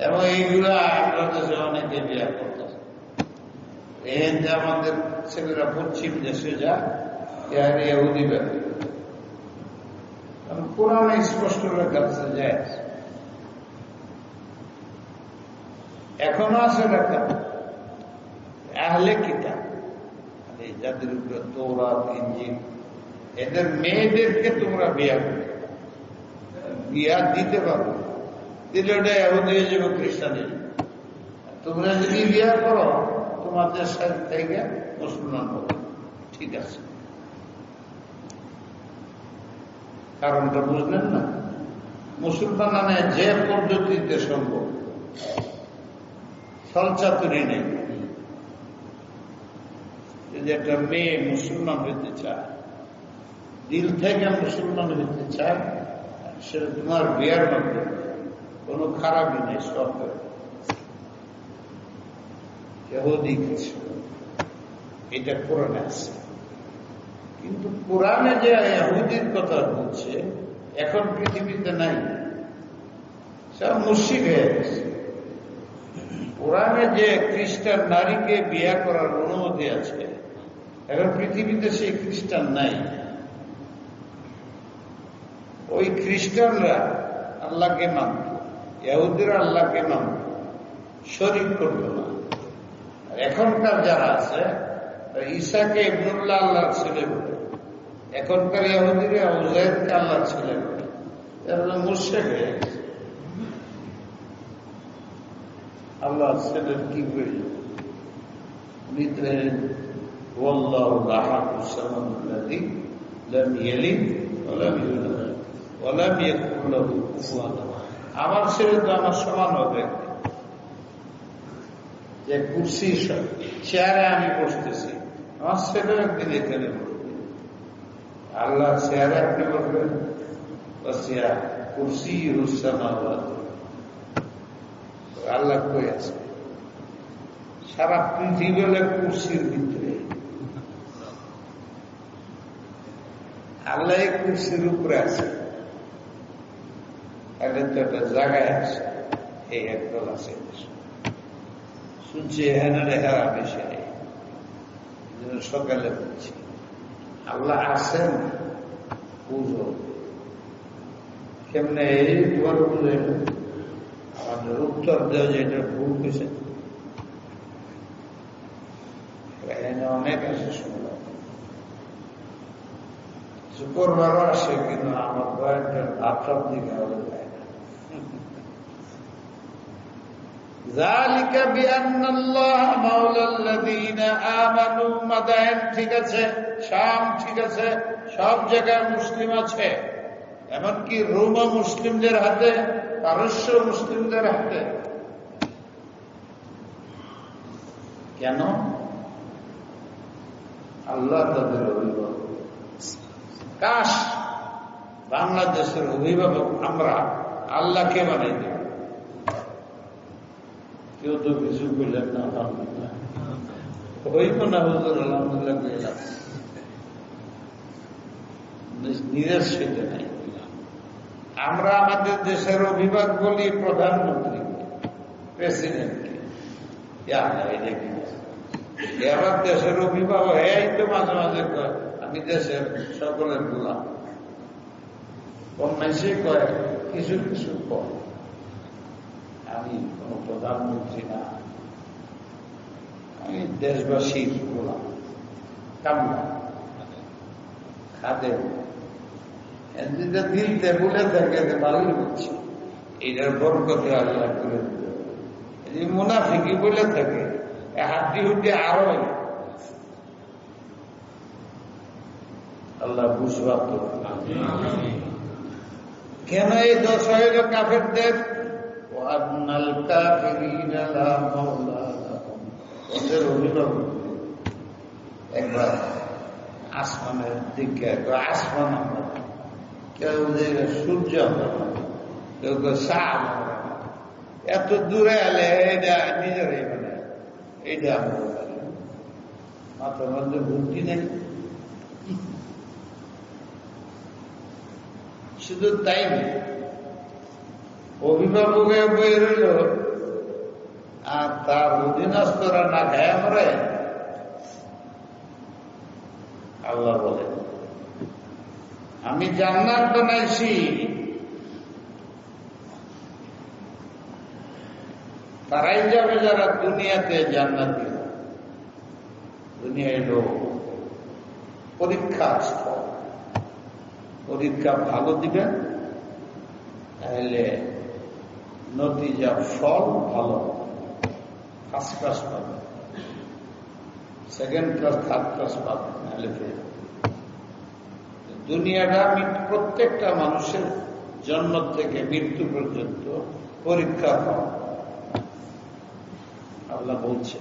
[SPEAKER 1] এবং এইগুলো আমরা দেশে অনেকে বিয়া করতেছে। এতে আমাদের ছেলেরা পশ্চিম দেশে যায়, ইহুদি ব্যয় করবে। কারণ কোরআনে স্পষ্ট লেখা আছে যায়, এখনো আছে লেখা আহলে কিতাব, যাদের উপরে তৌরাত, ইনজিল, এদের মেয়েদেরকে তোমরা বিয়া দিতে পারো, দিলে ওটা ইহুদি হয়ে যাবে, খ্রিস্টানের। তোমরা যদি বিয়া করো তোমাদের সাথে থেকে মুসলমান হবে, ঠিক আছে। কারণটা বুঝলেন না? মুসলমান মানে যে পদ্ধতিতে সম্ভব, ছলচাতুরি নেই। যদি একটা মেয়ে মুসলমান হইতে চায়, দিল থেকে মুসলমান হইতে চায়, সেটা তোমার বিয়ার মধ্যে কোনো খারাপই নেই, সব ইহুদি কিছু। এটা কোরআনে আছে, কিন্তু কোরআনে যে ইহুদির কথা বলছে এখন পৃথিবীতে নাই, সব মুশরিক হয়ে গেছে। কোরআনে যে খ্রিস্টান নারীকে বিয়ে করার অনুমতি আছে, এখন পৃথিবীতে সেই খ্রিস্টান নাই। ওই খ্রিস্টানরা আল্লাহকে মানত, ইহুদিরা আল্লাহকে মানত, শরীক করত না। এখনকার যারা আছে ঈসাকে ইবনুল্লাহ আল্লাহর ছেলে বলে, এখনকার ইহুদিরা উযাইরকে আল্লাহর ছেলে বলে। এরা মুশরিক হয়ে গেছে। আল্লাহর ছেলের কি প্রয়োজন? ভিতরে ওয়াল্লাহু আহাদুস সামাদুল্লাযী লাম ইয়ালিদ ওয়া লাম ইউলাদ ওয়া লাম ইয়াকুল লাহু কুফুয়ান আহাদ। আমার ছেলে তো আমার সমান হবে, যে কুরসি চেয়ারে আমি বসতেছি, আমার ছেলে একদিন এখানে বসবে। আল্লাহ চেয়ারে আপনি বসবেন, কুরসি আল্লাহ কই আছে? সারা পৃথিবী হলে কুরসির ভিতরে, আল্লাহ এই কুরসির উপরে আছে। এটা তো একটা জায়গায় আছে, এই একদল আছে শুনছি, এখানে রেহারা বেশি নেই। সকালে বলছি আল্লাহ আছেন, বুঝো কেমনে এই তোমার বুঝে আমাদের উত্তর দেওয়া যে এটা ভুল হয়েছে। এখানে অনেক আছে শুনলাম, করবারও আসে, কিন্তু আমার কয়েকটা ভাবসাব দিকে হয়ে যায় না। ذَلِكَ بِأَنَّ اللَّهَ مَوْلَى الَّذِينَ آمَنُوا মাদায়েন ঠিক আছে, শাম ঠিক আছে, সব জায়গায় মুসলিম আছে, এমনকি রোমা মুসলিমদের হাতে, পারস্য মুসলিমদের হাতে। কেন? আল্লাহ তাদের অভিভাবক। কাশ বাংলাদেশের অভিভাবক আমরা আল্লাহকে বানাই দিই। কেউ তো কিছু বললেন না, আলহামদুলিল্লাহ হইব না হুজুর, আলহামদুলিল্লাহ বললাম নিজের সেটা নাই। আমরা আমাদের দেশের অভিভাবক বলি প্রধানমন্ত্রী, প্রেসিডেন্টকে। আবার দেশের অভিভাবক এই তো মাঝে মাঝে কয় আমি দেশের সকলের গোলাম। কম বেশি কয়, কিছু কিছু কয় আমি কোন প্রধানমন্ত্রী না, আমি দেশবাসীর গোলাম, কামনা খাদে দিলতে বলে থাকে ভালোই বলছি, এইটার বরকতে আল্লাহ করে দিল। এই মুনাফিকি বলে থাকে হাড্ডি হুড্ডি আরো আল্লাহ বুঝবার তো। কেন এই দোষ হইল কাফেরদের? ওদের অভিভাবক একবার আসমানের দিকে, আসমান আমরা কেউ সূর্য কেউ সাপ, এত দূরে এলে এটা নিজেরাই মানে এইটা আমরা মাথার মধ্যে বুদ্ধি নেই। শুধু তাই নেই, অভিভাবকের বই রইল আর তার অধীনস্থরা না খায় মরে। আল্লাহ বলে আমি জান্নাত বানাইছি, তারাই যাবে যারা দুনিয়াতে জান্নাতি। দুনিয়া এলো পরীক্ষা স্থল, পরীক্ষা ভালো দিবেন তাহলে নতিজা ফল ভালো, ফার্স্ট ক্লাস পাবেন, সেকেন্ড ক্লাস থার্ড ক্লাস পাবেন, নাহলে ফেল। দুনিয়াটা প্রত্যেকটা মানুষের জন্ম থেকে মৃত্যু পর্যন্ত পরীক্ষা পাওয়া। আল্লাহ বলছে,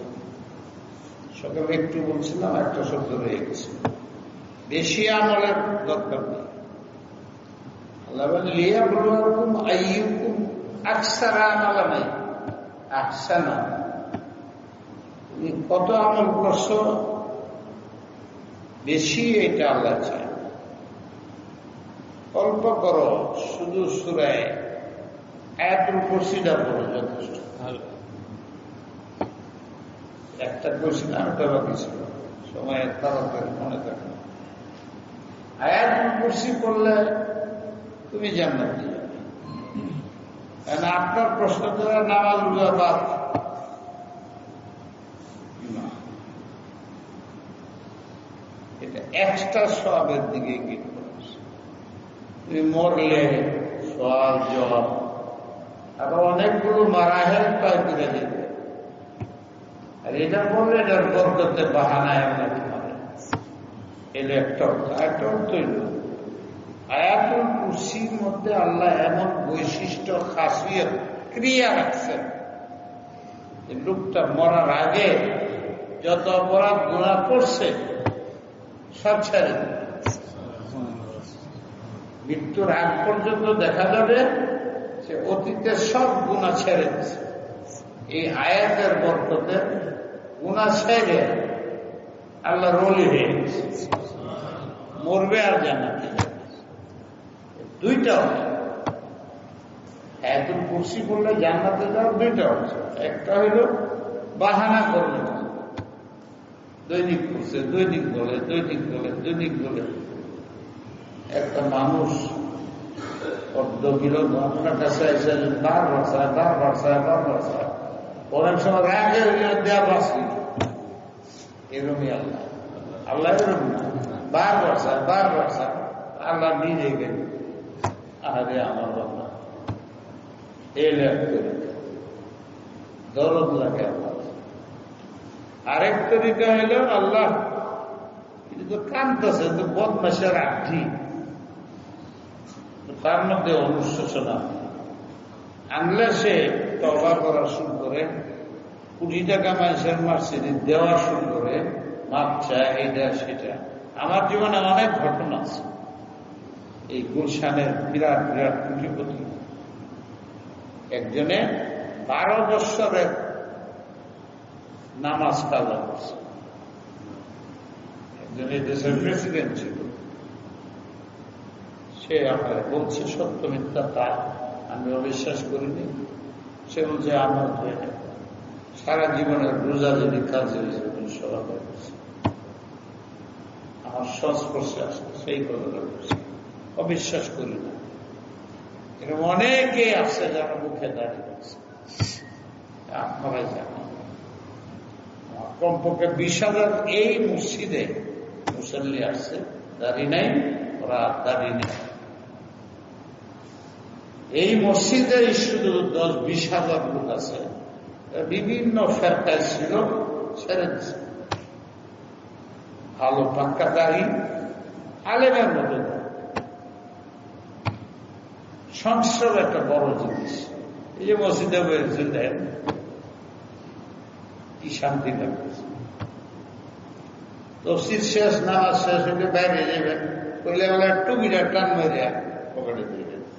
[SPEAKER 1] সকালে একটু বলছিলাম, একটা শব্দ রয়ে গেছে, বেশি আমলের দরকার নেই। আল্লাহ বলেন লিয়াবলুয়াকুম আইয়ুকুম আকসারা আমালান আহসানা। তুমি কত আমল করছো বেশি, এটা আল্লাহ চায়। অল্প করো, শুধু সূরায়ে আয়াতুল কুরসিটা পড়ো যথেষ্ট। একটা কোশ্চেন আরেকটা বাকি ছিল, সময় তাড়াতাড়ি মনে থাকে না। আয়াতুল কুরসি পড়লে তুমি জান্নাতে যাবে। কারণ আপনার প্রশ্ন দ্বারা নামাজ রোজা বাদ, এটা এক্সট্রা সওয়াবের দিকে গিয়ে পড়েছে। তুমি মরলে সওয়াল জবাব, আরো অনেকগুলো মারাহেল পায় করে দিবে। আর এটা বললে এটার বরকতে বাহানায় আপনাকে মারে, এটা একটা অর্থ। একটা অর্থ হইল আয়াতুল কুরসির মধ্যে আল্লাহ এমন বৈশিষ্ট্য, খাসিয়ত, ক্রিয়া রাখছেন, এই লোকটা মরার আগে যত অপরাধ গুনাহ করছে সব ছেড়ে দেবে। মৃত্যুর আগ পর্যন্ত দেখা যাবে সে অতীতের সব গুনাহ ছেড়ে দিচ্ছে। এই আয়াতের বরকতে গুনাহ ছেড়ে আল্লাহ রলি হয়ে গেছে, মরবে আর জান্নাতে যাবে। দুইটা অর্থ। আয়াতুল কুরসি বললে জান্নাতে যাওয়ার দুইটা অর্থ। একটা হইল বাহানা করলে দৈনিক করছে, দৈনিক বলে, দৈনিক বলে, দৈনিক বলে। একটা মানুষ অর্ধবিরোধ আপনার কাছে এসে বারবার চায়, বারবার চায়, বারবার চায়, অনেক সময় রাগে দেয়া বাঁচি। এরকমই আল্লাহ, আল্লাহ এরকম না, বারবার চায়, বারবার চায়, আল্লাহ নিজে গেল, আরে আমার বাবা এল এক তরিকা, দরদ লাগে আল্লাহ। আরেক তরিকা হইল আল্লাহ তো কানতেছে, তো বদমাসের আঠি, তার মধ্যে অনুশোচনা আনলে সে তওবা করা শুরু করে, 20 টাকা মানুষের মার্সিডি দেওয়া শুরু করে, মাপ চায়, এইটা সেটা। আমার জীবনে অনেক ঘটনা আছে। এই গুলশানের বিরাট বিরাট কোটিপতি একজনে 12 বৎসরের নামাজ কাজা করছে। একজন এই দেশের প্রেসিডেন্ট ছিল। সে আমার বলছে সত্য মিথ্যা তা আমি অবিশ্বাস করিনি। সে বলছে আমার সারা জীবনের রোজা যদি কাজে সভা করছে, আমার সংস্পর্শে আসছে, সেই কথাটা বলছে, অবিশ্বাস করি না। এরকম অনেকে আছে যারা মুখে দাঁড়িয়ে আছে, আপনারাই জানেন। কমপক্ষে 20,000 এই মসজিদে মুসল্লি আসছে, দাঁড়িয়ে নাই, ওরা দাঁড়িয়ে নেই। এই মসজিদে শুধু 10-20,000 লোক আছে, বিভিন্ন ফেরকায় ছিল, ছেড়ে দিচ্ছে। ভালো পাক্কা দাঁড়ি, আলেমের মতো সংস্রব একটা বড় জিনিস। এই যে মসজিদে বলছে দেন কি শান্তি লাগতেছে। তফসির শেষ, নামাজ শেষ হলে বাইরে যাবেন, বললে বলে টুপিটা টান মেরে পকেটে দিয়ে দেবেন।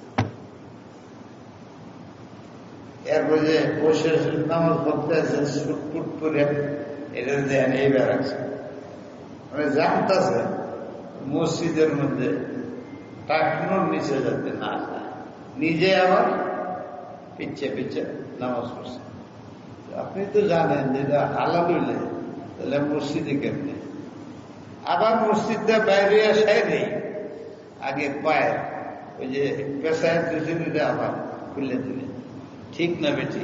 [SPEAKER 1] এরপরে যে বসে নামাজ পড়তে আছে সুটপুট করে এটা দেন, এই বেড়াচ্ছে, মানে জানতেছে মসজিদের মধ্যে টাকনোর নিচে যাতে না যায়, নিজে আবার পিচ্ছে পিচ্ছে নামাজ পড়ছে। আপনি তো জানেন যেটা হালাল হইলে তাহলে মসজিদে কেমনে, আবার মসজিদটা বাইরে আসাই নেই, আগে পায় ওই যে পেশায় দুজনে আবার খুলে দিলে, ঠিক না বেঠি?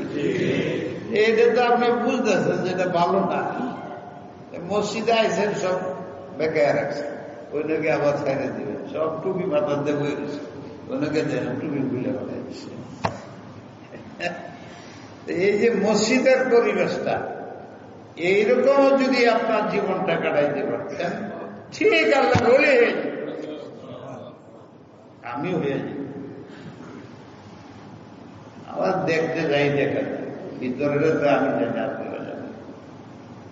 [SPEAKER 1] এইটা তো আপনি বুঝতেছেন যেটা ভালো না। মসজিদে আইসেন সব বেকায় রাখছে, ওইটাকে আবার ছেড়ে দিবেন, সব টুপি মাথার দিয়ে বয়ে গেছে, ওনাকে দেন টুপি খুলে বানাই দিচ্ছে। এই যে মসজিদের পরিবেশটা, এইরকম যদি আপনার জীবনটা কাটাইতে পারতেন, ঠিক আল্লাহ বলে আমি হয়ে যাই। আবার দেখতে যাই, দেখা ভিতরে তো আমি জানি, আপনারা জানেন,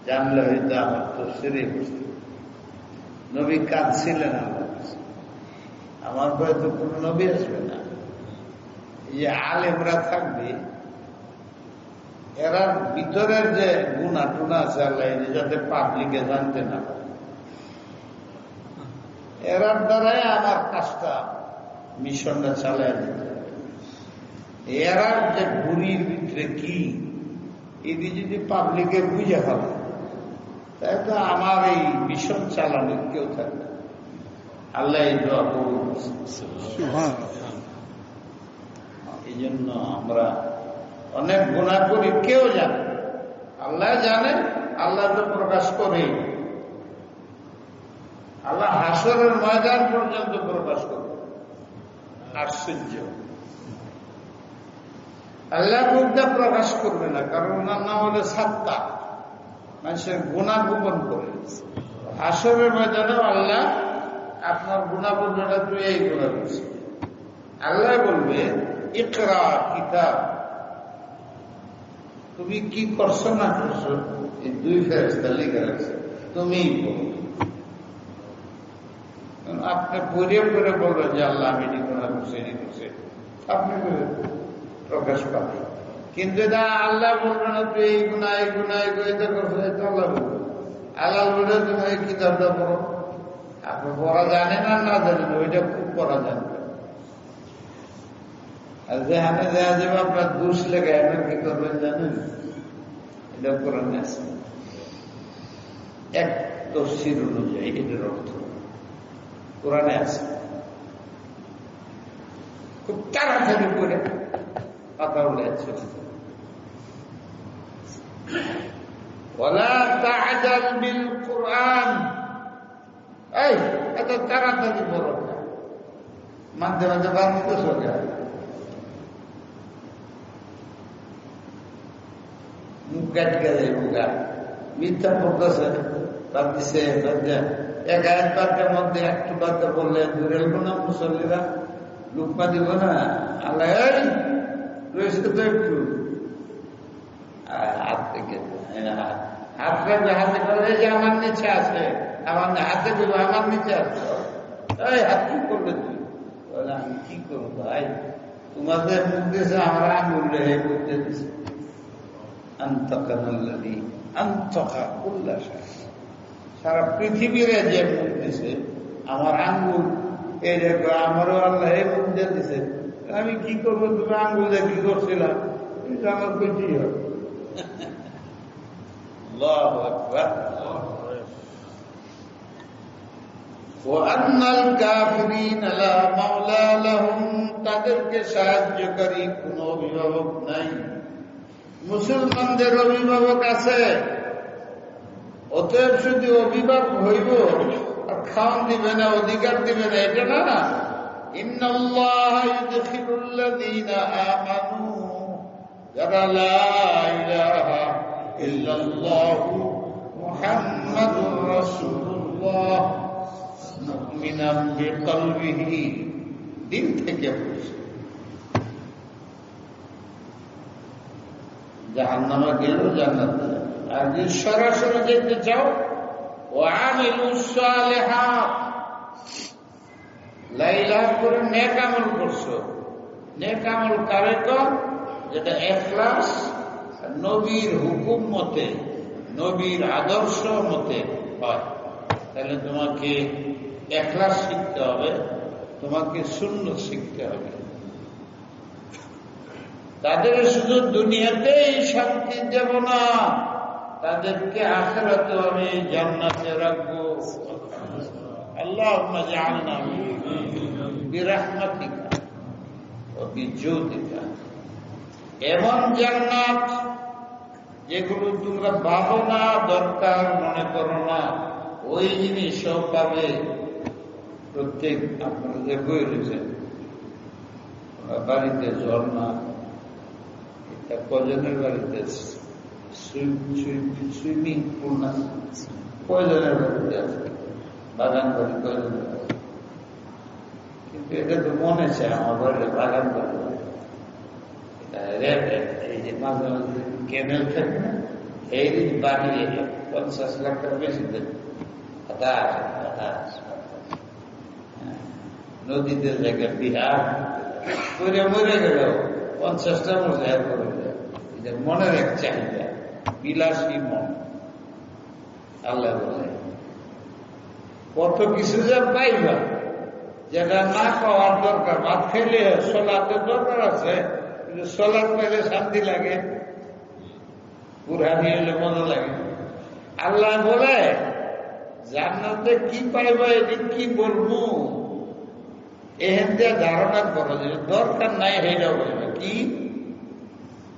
[SPEAKER 1] জানলে হয়তো আমার তো সেরে বুঝতে। নবী কাঁদছিলেন আমার কাছে, আমার হয়তো কোনো নবী আসবে না, এই যে আলেমরা থাকবে, এরা ভিতরের যে গুণা টুনা আছে আল্লাহ যাতে পাবলিকে জানতে না পারে, এরার দ্বারাই আমার কাজটা মিশনটা চালায় দিতে হবে। এরার যে ঘুরির ভিতরে কি, এটি যদি পাবলিকে বুঝে হবে, তাই তো আমার এই মিশন চালানোর কেউ থাকবে। আল্লাহ এই দোয়া করুন। এই জন্য আমরা অনেক গুনাহ করি, কেউ জানে, আল্লাহ জানে, আল্লাহ তো প্রকাশ করে, আল্লাহ হাসরের ময়দান পর্যন্ত প্রকাশ করবে। আশ্চর্য, আল্লাহ মুখটা প্রকাশ করবে না, কারণ ওনার নাম হলো সাত্তা, মানুষের গুনাহ গোপন করে। হাসরের ময়দানেও আল্লাহ আপনার গুনাহ বলবে না, তুই এই গুনাহ করছিস। আল্লাহ বলবে ইকরা কিতাব, তুমি কি করছো না করছো, এই 2 ফেরেশতা লিখে রাখছে, তুমিই বলো। আপনি পড়ে করে বলবেন যে আল্লাহ আমি এটি গুনাহ করছি, এটি করছি, আপনি প্রকাশ পাবে। কিন্তু এটা আল্লাহ বলবে না, তুই এই গুনাহ এই গুনাহ এটা করছো, এটা আল্লাহ বলবে। আল্লাহ বলবে তুমি এই কিতাবটা পড়ো। আপনি পড়া জানেন আর না জানেন, ওইটা খুব পড়া জানবে। আর যেখানে দেখা যাবে আপনার দোষ লেগে এমন কি করবেন জানেন, এটা কোরআনে আছে, এক তফসির অনুযায়ী এটার অর্থ কোরআনে আছে। খুব তাড়াতাড়ি করে কথা উঠে চলে, ওয়ালা তা'জাল বিল কুরআন, এই এত তাড়াতাড়ি বলো না, মাঝে মাঝে বাদ দিতে সরকার মুখ কাট গেলে মুখা মিথ্যা পড়তেছে বাদ দিছে এক আয়াত বাক্যের মধ্যে একটু বাক্য বললে দূরে এলবো না মুসল্লিরা লুকমা দিব না আল্লাহ রয়েছে তো একটু হাত থেকে হাত রাখবে হাতে করলে যে আমার নিচে আছে আমার হাতে দেবো আমার নিচে আছে এই হাত কি করবে তুই বলে আমি কি করবো ভাই তোমাদের মুখ দিয়েছে আমার আঙুল রেহে করতে দিছে আন্তকানাল্লাযী আন্তকা কুল্লা শাই সারা পৃথিবীরে যে মুখ দিছে আমার আঙ্গুল এই দেখো আমারও আল্লাহ এই মুখ দিয়ে দিছে আমি কি করবো তুমি আঙ্গুল দিয়ে কি করছিলাম কিন্তু আমার কিছু হবে আল্লাহু আকবার وَأَنَّ الْكَافِرِينَ لَا مَوْلَى لَهُمْ তাদেরকে সাহায্যকারী কোন অভিভাবক নাই মুসলমানদের অভিভাবক আছে অতএব শুধু অভিভাবক হইব আর খাওয়ান দিবে না অধিকার দিবে না এটা না ইন্নাল্লাহা ইউদখিলুল্লাযীনা আমানু যারা লা ইলাহা ইল্লাল্লাহু মুহাম্মাদুর রাসূলুল্লাহ মুমিনান বিকলবিহি দিল থেকে বলছে জাহান্নামে গেলেও জান্নাতে আর যদি সরাসরি যেতে চাও ওয়ামিলুস সালিহাত লাইলা করে নেক আমল করছো নেক আমল কারে কর যেটা ইখলাস নবীর হুকুম মতে নবীর আদর্শ মতে হয় তাহলে তোমাকে ইখলাস শিখতে হবে তোমাকে সুন্নাত শিখতে হবে তাদের শুধু দুনিয়াতেই শান্তি দেব না তাদেরকে আখিরাতে আমি জান্নাতে রাখবো আল্লাহুম্মা জাআলনা বিরহমাতিকা ওয়া বিজুদিকা এমন জান্নাত যেগুলো তোমরা ভাবো না দরকার মনে করো না ওই জিনিসও পাবে প্রত্যেক আপনারা যে বই রয়েছেন বাড়িতে ঝর্ণা এটা কজনের বাড়িতে সুইমিং পুল না কয়জনের বাড়িতে আছে বাগান বাড়ি কয়জনের বাড়ি কিন্তু এটা তো মনে চায় আমার বাড়িতে বাগান বাড়ি এই যে মাঝে মাঝে ক্যানেল থাকে না এই বানিয়ে 50 লাখ টাকা বেশি দেবে নদীতে জায়গা বিহার করে মরে গেল 50টা মজা করে এটা মনের এক চাহিদা বিলাসী মন আল্লাহ বলে কত কিছু যা পাইবা যেটা না পাওয়ার দরকার ভাত খেলে সোলাতে দরকার আছে কিন্তু সোলাদ পেলে শান্তি লাগে বুড়ানি হলে মজা লাগে আল্লাহ বলে জান্নাতে কি পাইবা এদিন কি বলবো এহেন দিয়ে ধারণা করা যায় দরকার নাই হেরা বলবে কি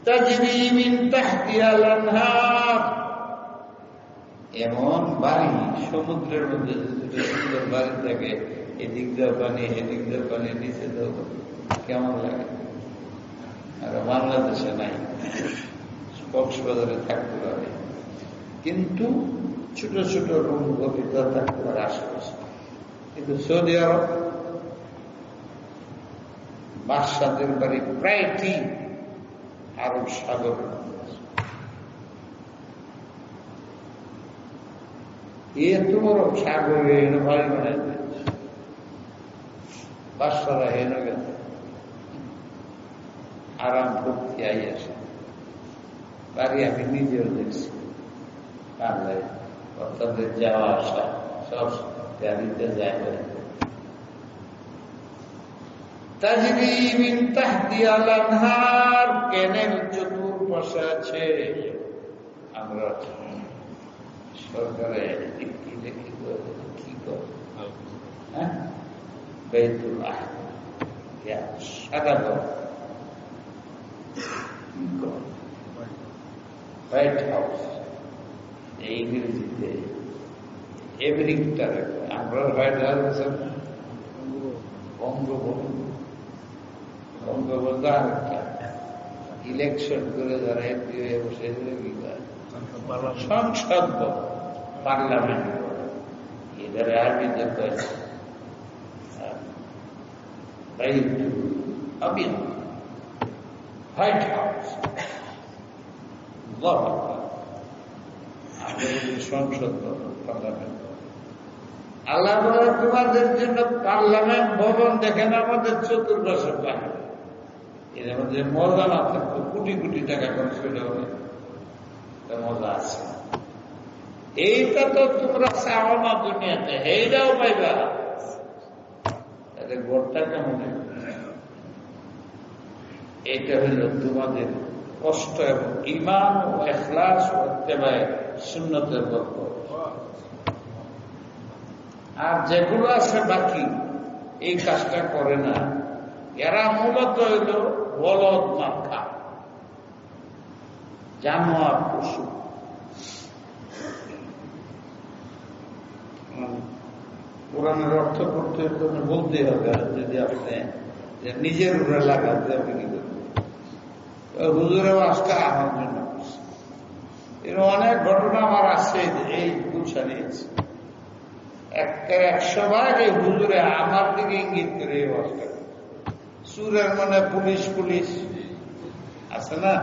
[SPEAKER 1] তাজরি মিন তাহতিহাল আনহার এমন বাড়ি সমুদ্রের মধ্যে সুন্দর বাড়ি থাকে এদিক দিয়ে পানি এদিক দিয়ে পানি নিচে দেওয়া কেমন লাগে আর বাংলাদেশে নাই কক্সবাজারে থাকতে পারে কিন্তু ছোট ছোট রুম ভিতরে থাকতে পারে আশেপাশে কিন্তু সৌদি আরব বাদশাদের বাড়ি প্রায় ঠিক আরব সাগর এত বড় সাগরে বাড়ি বানাই বাদশারা হেন গেছে আরাম করতে আই আসে বাড়ি আমি নিজেও দেখছি বাংলায় তাদের যাওয়া আসা সব গাড়িতে যায় তাজরি মিন তাহতিহাল আনহার ক্যানেল চতুর্পাশে আছে আমরা সরকারে কি দেখি কি করে হ্যাঁ বাইতুল আহম সাদা ঘর হোয়াইট হাউস এই ইংরেজিতে এভরিংটা আমরা হোয়াইট হাউস বঙ্গবন্ধু আরেকটা ইলেকশন করে যারা এমপি হয়ে বসে কি সংসদ পার্লামেন্ট এদের আরবিতে হোয়াইট হাউস সংসদ পার্লামেন্ট। আল্লাহ বলে তোমাদের জন্য পার্লামেন্ট ভবন দেখেন আমাদের চতুর্পাশে বাহিনী, এর মধ্যে মজা না থাকতো কোটি কোটি টাকা খরচ করে হবে, মজা আছে। এইটা তো তোমরা চাও না দুনিয়াতে, এইটাও পাইবা। গোটা কেমন? এইটা হইল তোমাদের কষ্ট এবং ঈমান ও ইখলাস ও ইত্তেবায়ে সুন্নতের বরকত। আর যেগুলো আছে বাকি এই কাজটা করে না, এরা মূলত হইল বলদ মার্কা, জানোয়ার পশু। কোরআনের অর্থ করতে বলতে হবে, যদি আপনি নিজের উপরে লাগাতে আপনি কি করবেন? হুজুরেও আজকে আমার জন্য এরকম অনেক ঘটনা আমার আছে, এই গুছা নিয়েছে 100 ভাগ এই হুজুরে আমার দিকে ইঙ্গিত করে এই অবস্থা। সুরের মনে পুলিশ পুলিশ আছে না,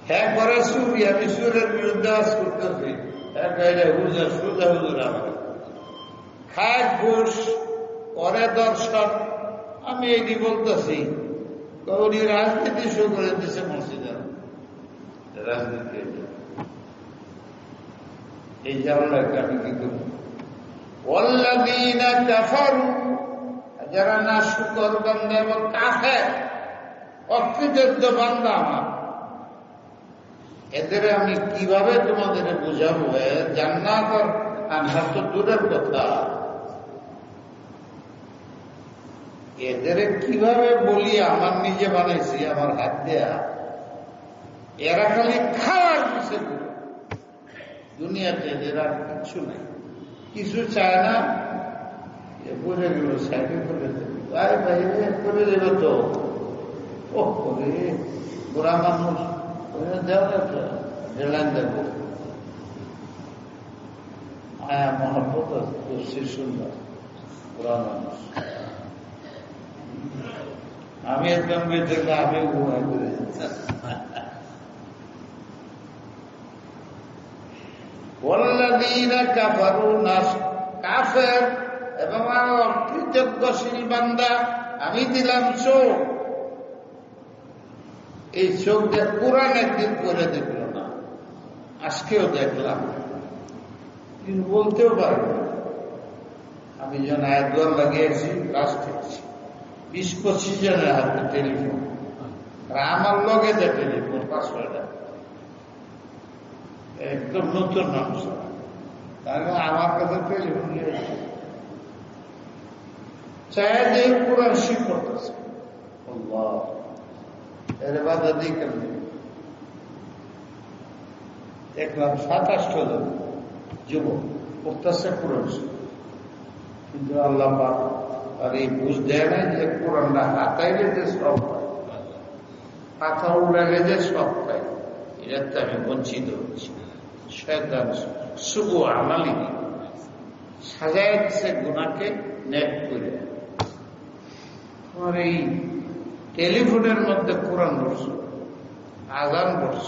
[SPEAKER 1] হ্যাঁ করে সুরি, আমি সুরের বিরুদ্ধে আজ করতেছি, হুজুর সুজা হুজুর আমার খায় ঘুষ করে দর্শন। আমি এটি বলতেছি উনি রাজনীতি শুরু করে দিচ্ছে মসজিদের রাজনীতি। এই জানলাকে আমি কি করব? ওয়াল্লাযীনা কাফারু, যারা না শুকর বান্দা এবং কাফের অকৃতজ্ঞ বান্দা আমার, এদের আমি কিভাবে তোমাদের বুঝাবো? জান্নাত আর আনহার তো দূরের কথা, এদের কিভাবে বলি আমার নিজে বানাইছি আমার হাত দেয়া। এরা খালি খাওয়ার বিষয় করে দুনিয়াতে, এদের আর কিছু নেই, কিছু চায় না। বুঝে গেল সাইকেল করে ভাই ভাই করে দেবে তো, ও করে বুড়া মানুষ দেওয়া জেলান দেব মায়া মহব্বত করছি, সুন্দর বুড়া মানুষ। আমি একদম বেঁচে আমি ঘুমাই করে ওয়াল্লাযীনা কাফারু, কাফের এবং অকৃতজ্ঞশীল বান্দা আমি দিলাম চোখ। এই চোখ দিয়ে কোরআন একদিন করে দেখল না, আজকেও দেখলাম, কিন্তু বলতেও পারবো না। আমি যেন একবার লাগিয়েছি রাষ্ট্রেছি 20-25 জনের হাতে টেলিফোন, আর আমার লগে যে টেলিফোন 500 টাকা, একদম নতুন মানুষ। তাহলে আমার কাছে টেলিফোন চায় যে কোরআন শিখ করতেছে, এর বাধা দিই কেন? দেখলাম 27 জন যুবক করতেছে কোরআন শিখ, কিন্তু আল্লাহ পাক আর এই বুঝ দেয় না যে কোরআনটা হাতাইলে যে সব পায়, পাথা উড়াইলে যে সব পায়। এটাতে আমি বঞ্চিত হচ্ছি। শয়তান শুভ আমালি সাজায় দিচ্ছে গুনাহকে নেট করে। তোমার এই টেলিফোনের মধ্যে কোরআন বসছ, আজান বসছ,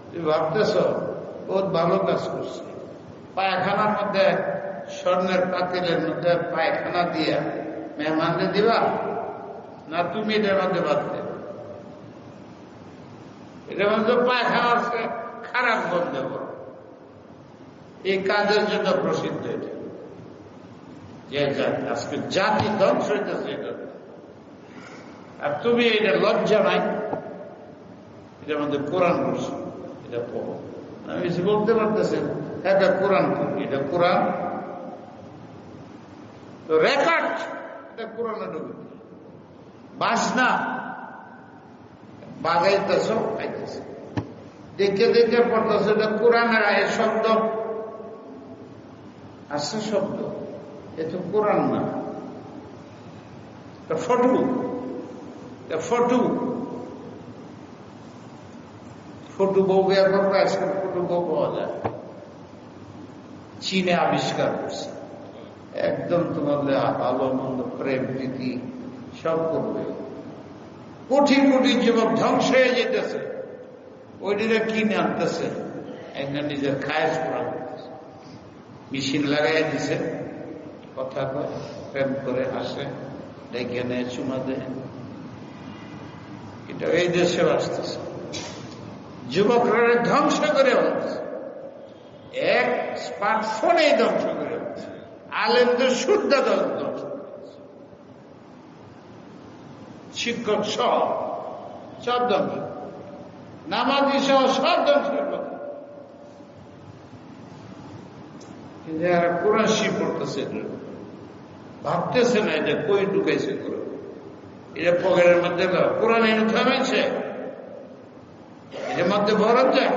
[SPEAKER 1] তুমি ভাবতেছ বহুত ভালো কাজ করছে। পায়খানার মধ্যে স্বর্ণের পাতিলের মধ্যে পায়খানা দিয়া মেহমানদের দিবা না, তুমি এটার মধ্যে বাদ দেবে? এটার মধ্যে পায়খানা আছে, খারাপ বন্ধ করো। এই কাজের জন্য প্রসিদ্ধ এটা, যে আজকে জাতি ধ্বংস হইতেছে এটা। আর তুমি এটা লজ্জা নাই, এটার মধ্যে কোরআন বলছো, এটা পড়ো। আমি কিছু বলতে পারতেছি, এটা কোরআন পড়ি, এটা কোরআন তো রেকর্ড, এটা কোরআনে ঢুকে বাজনা বাজাইতেছ, খাইতেছে, দেখে দেখে পড়তেছে, এটা কোরআনের আয়ের শব্দ আসছে, শব্দ এ তো কোরআন না। ফটু ফটু ফটু বউ বিয়ে করবে, আজকাল ফটু বউ পাওয়া যায়। চীনে আবিষ্কার করছে, একদম তোমার ভালো মন্দ প্রেম প্রীতি সব করবে। কোটি কোটি যুবক ধ্বংস হয়ে যেতেছে, ওইটিরা কিনে আনতেছে, একজন নিজের খায়স করা করতেছে, মেশিন লাগাই দিছে, কথা কয়, প্রেম করে আসে, ডেকে নেয়, চুমা দেয়। এটা এই দেশেও আসতেছে, যুবকরা ধ্বংস করে হচ্ছে, এক স্মার্টফোনেই ধ্বংস করে হচ্ছে, আলেমদের শুদ্ধ ধ্বংস করেছে, শিক্ষক সহ সব ধ্বংস, নামাজি সহ সব ধ্বংস করে। কিন্তু এরা কোরআন শিব পড়তেছে, ভাবতেছে না এটা কই ঢুকাইছে করে, এটা পকেটের মধ্যে কোরআন এনে থামাইছে, এটার মধ্যে ভরা যায়,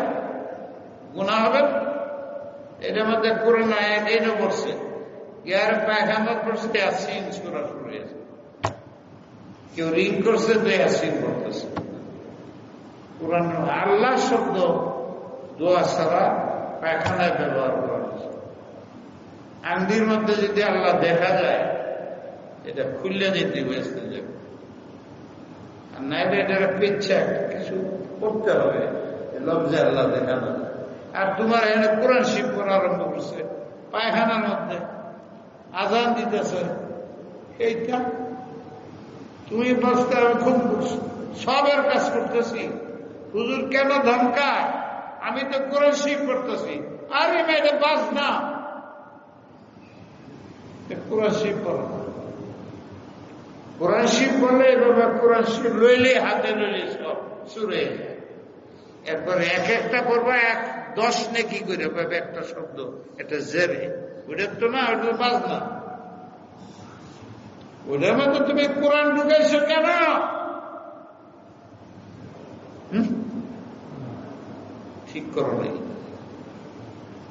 [SPEAKER 1] গুণা হবে। এটার মধ্যে কোরআন আয়াত এনে পড়ছে, ইয়ার পায়খানা করছে, ইয়াসিন সূরা শুরু হয়েছে, কেউ রিং করছে তো ইয়াসিন করতেছে। কোরআন আল্লাহ শব্দ দোয়া ছাড়া পায়খানায় ব্যবহার করা হয়েছে। আন্দির মধ্যে যদি আল্লাহ দেখা যায়, এটা খুললে যেতে ব্যস্ত যাবে, আর নাইলে এটা পেচ্ছা কিছু করতে হবে, লফজে আল্লাহ দেখানো যায়। আর তোমার এখানে কোরআন শিব করা আরম্ভ করছে, পায়খানার মধ্যে আজান দিতেছে, এইটা তুমি বাঁচতে, আমি খুব সবের কাজ করতেছি, হুজুর কেন ধমকায়, আমি তো কোরআন শিব করতেছি। আরে মেয়েটা বাস না, কোরআন শিব করো, কোরআন শিব করলে এভাবে কোরআন শিব লইলে হাতে লইলে সব শুরু হয়ে যায়। এরপরে এক একটা করবা, 10 নেকি করে পাবে একটা শব্দ, এটা জেরে, ওটা তো না, ওটা বাজ না, ওটার মধ্যে তুমি কোরআন ঢুকাইছো কেন? ঠিক করো নাই,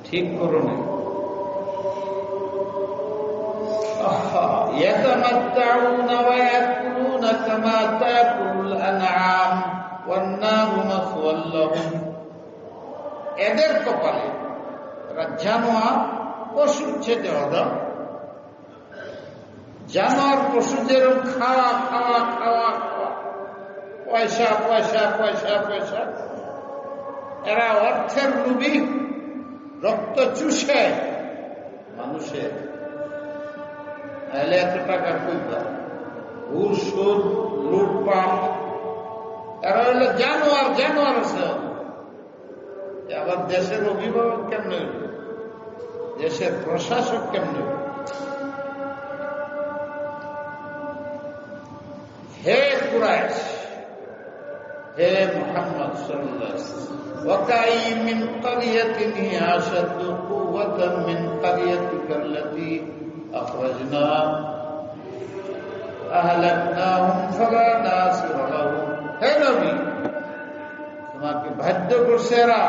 [SPEAKER 1] ঠিক করো নাই। يتمتعون ويأكلون كما تأكل الأنعام والنار مثوى لهم। এদের কপালে জানোয়ার পশুর ছেদে হলো, জানোয়ার পশু যেরকম খাওয়া খাওয়া খাওয়া খাওয়া, পয়সা পয়সা পয়সা পয়সা, এরা অর্থের লোভী, রক্ত চুষে মানুষের, এত টাকা কইবা, ঘুষ সুদ লুটপাট, এরা হইলো জানোয়ার, জানোয়ার আছে। আবার দেশের অভিভাবক কেমনে হইল, দেশের প্রশাসক কেমনে হইল? হে কুরাইশ, হে মুহাম্মদ সাল্লাল্লাহু আলাইহি ওয়াসাল্লাম, ওয়াকাইম মিন ক্বরিয়াতিন হিয়া আশাদ্দু কুওয়াতান মিন ক্বরিয়াতিকা আল্লাতী আখরাজনা আহলাকনাহুম ফালা নাসির লাহুম। হে নবী, তোমাকে বাধ্য করছে এরা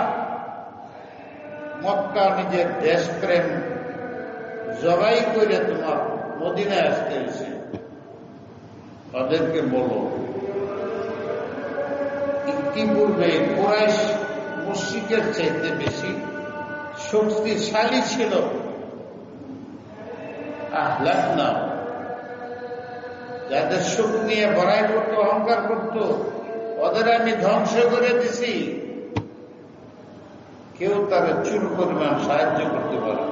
[SPEAKER 1] মক্কা নিজের দেশপ্রেম জবাই করে তোমার মদিনায় আসতে হয়েছে, তাদেরকে বলো। ইতিপূর্বে কুরাইশ মুশরিকের চাইতে বেশি শক্তিশালী ছিল। আহলাকনা, যাদের সুখ নিয়ে বড়াই করত, অহংকার করত, ওদের আমি ধ্বংস করে দিছি, কেউ তারা চুর পরিমাণ সাহায্য করতে পারে।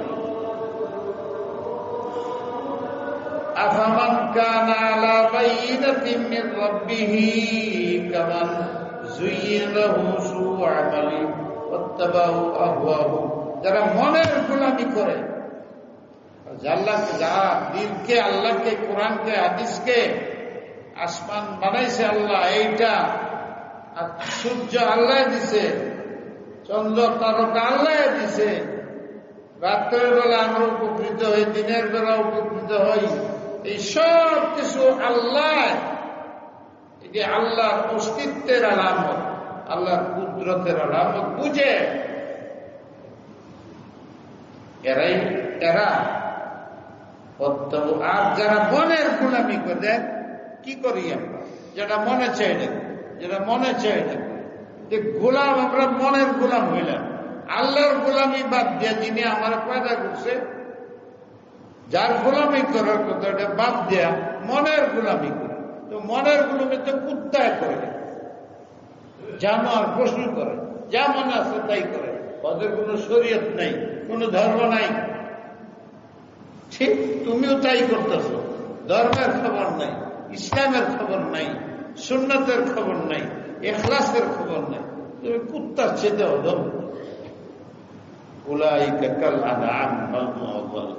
[SPEAKER 1] আফামান কানা আলা বাইয়িনাতিন মির রাব্বিহি কামান যুয়্যিনা লাহু সুউ আমালি ওয়াত্তাবাউ আহওয়াহু। যারা মনের গোলামি করে, আল্লাহকে, যারা দিলকে, আল্লাহকে, কোরআনকে, হাদিসকে, আসমান বানাইছে আল্লাহ, এইটা, আর সূর্য আল্লাহ দিছে, চন্দ্র তারকা আল্লাহ দিছে, রাত্রের বেলা আমরা উপকৃত হই, দিনের বেলা উপকৃত হই, এই সব কিছু আল্লাহ, এটি আল্লাহর অস্তিত্বের আলামত, আল্লাহর কুদরতের আলামত বুঝে এরা। আর যারা মনের গোলামি করে, কি করি আমরা? যেটা মনে চাই না, যেটা মনে চাই না। যে গোলাম, আমরা মনের গোলাম হইলাম। আল্লাহর গোলামি বাদ দিয়ে যিনি আমার পয়দা করছে, যার গোলামি করার কথা এটা বাদ দেয়া মনের গোলামি করে। তো মনের গোলামি তো কুত্তায় করে, জানোয়ার পশু করে, যা মনে আছে তাই করে। ওদের কোনো শরীয়ত নাই, কোনো ধর্ম নাই। ঠিক তুমিও তাই করতেছ। ধর্মের খবর নাই, ইসলামের খবর নাই, সুন্নতের খবর নাই, ইখলাসের খবর নাই। তুমি কুত্তার চেতে অদম। উলাইকা কাল আনআম বাল হুম আযাল।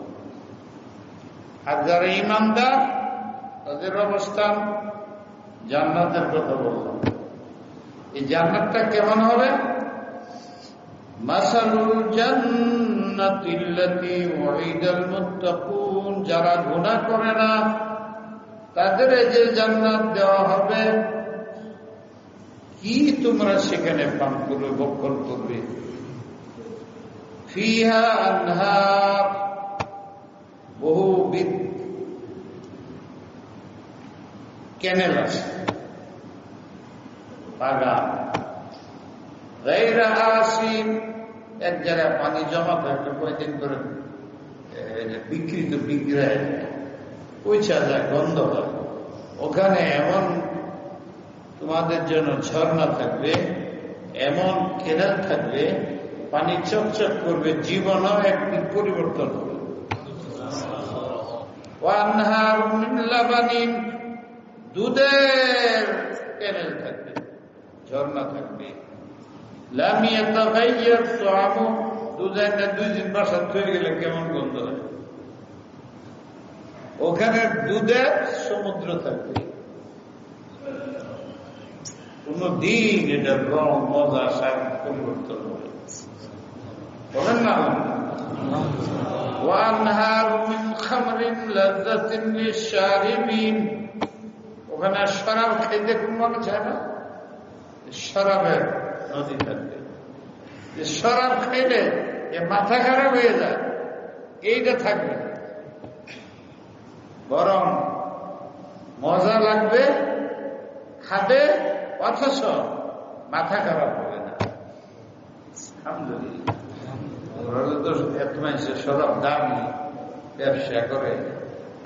[SPEAKER 1] আর যারা ঈমানদার তাদের অবস্থান জান্নাতের কথা বললাম। এই জান্নাতটা কেমন হবে? মাসালুল জান্নাতিল্লাতী ওয়াইদাল মুত্তাকুন, যারা গুনাহ করে না তাদের যে জান্নাত দেওয়া হবে, কি তোমরা সেখানে পান করবে, ভক্ষণ করবে? ফিহা আনহার, বহুবিধ ক্যানেল আছে, বাগান। গায়রা আসিন, এক জায়গায় পানি জমা থাকলে কয়েকদিন করে বিকৃত বিগ্রহ পৌঁছা যায়, গন্ধ হয়। ওখানে এমন তোমাদের জন্য ঝর্ণা থাকবে, এমন কেনাল থাকবে, পানি চকচক করবে, জীবনও একদিন পরিবর্তন হবে। ওয়ানহার মিন লাবানিন, দুধের কেনেল থাকবে, ঝর্ণা থাকবে। লাম ইয়াতাগায়্যার তা'আমু, দুধের না 2 দিন বাসা তৈরি গেলে কেমন গন্ধ হয়। ওখানে দুধের সমুদ্র থাকবে, কোনদিন এটার রং, মজা, স্বাদ পরিবর্তন হবে। বলেন না? ওয়ানহার মিন খামরিন লাযযাতিন লিশ-শারিবিন, ওখানে শরাব খাইতে খুব মনে চায় না? শরাবের নদী থাকবে। শরাব খাইলে মাথা খারাপ হয়ে যায়, এইটা থাকবে না। বরং মজা লাগবে, খাবে, অথচ মাথা খারাপ হবে না। আলহামদুলিল্লাহ। তো এত মানুষের শরাব দামি, ব্যবসা করে।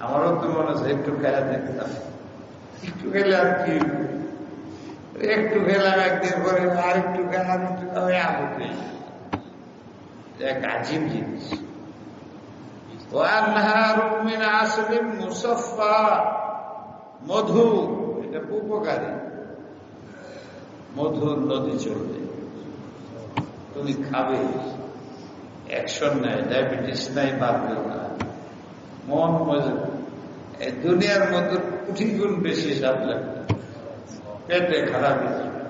[SPEAKER 1] আমারও তো মনে হচ্ছে একটু খেলা দেখতাম, একটু খেলে আর কি, একটু খেলাম, একদিন পরে আর একটু খেলাম, আবুতে এক আজীব জিনিস। মুসাফা, মধু, এটা উপকারী, মধুর নদী চলবে, তুমি খাবে, অ্যাকশন নাই, ডায়াবেটিস নাই, বাড়বেও না, মন মজা। এই দুনিয়ার মধ্যে কোটি গুণ বেশি স্বাদ লাগবে, পেটে খারাপ হয়ে যাবে।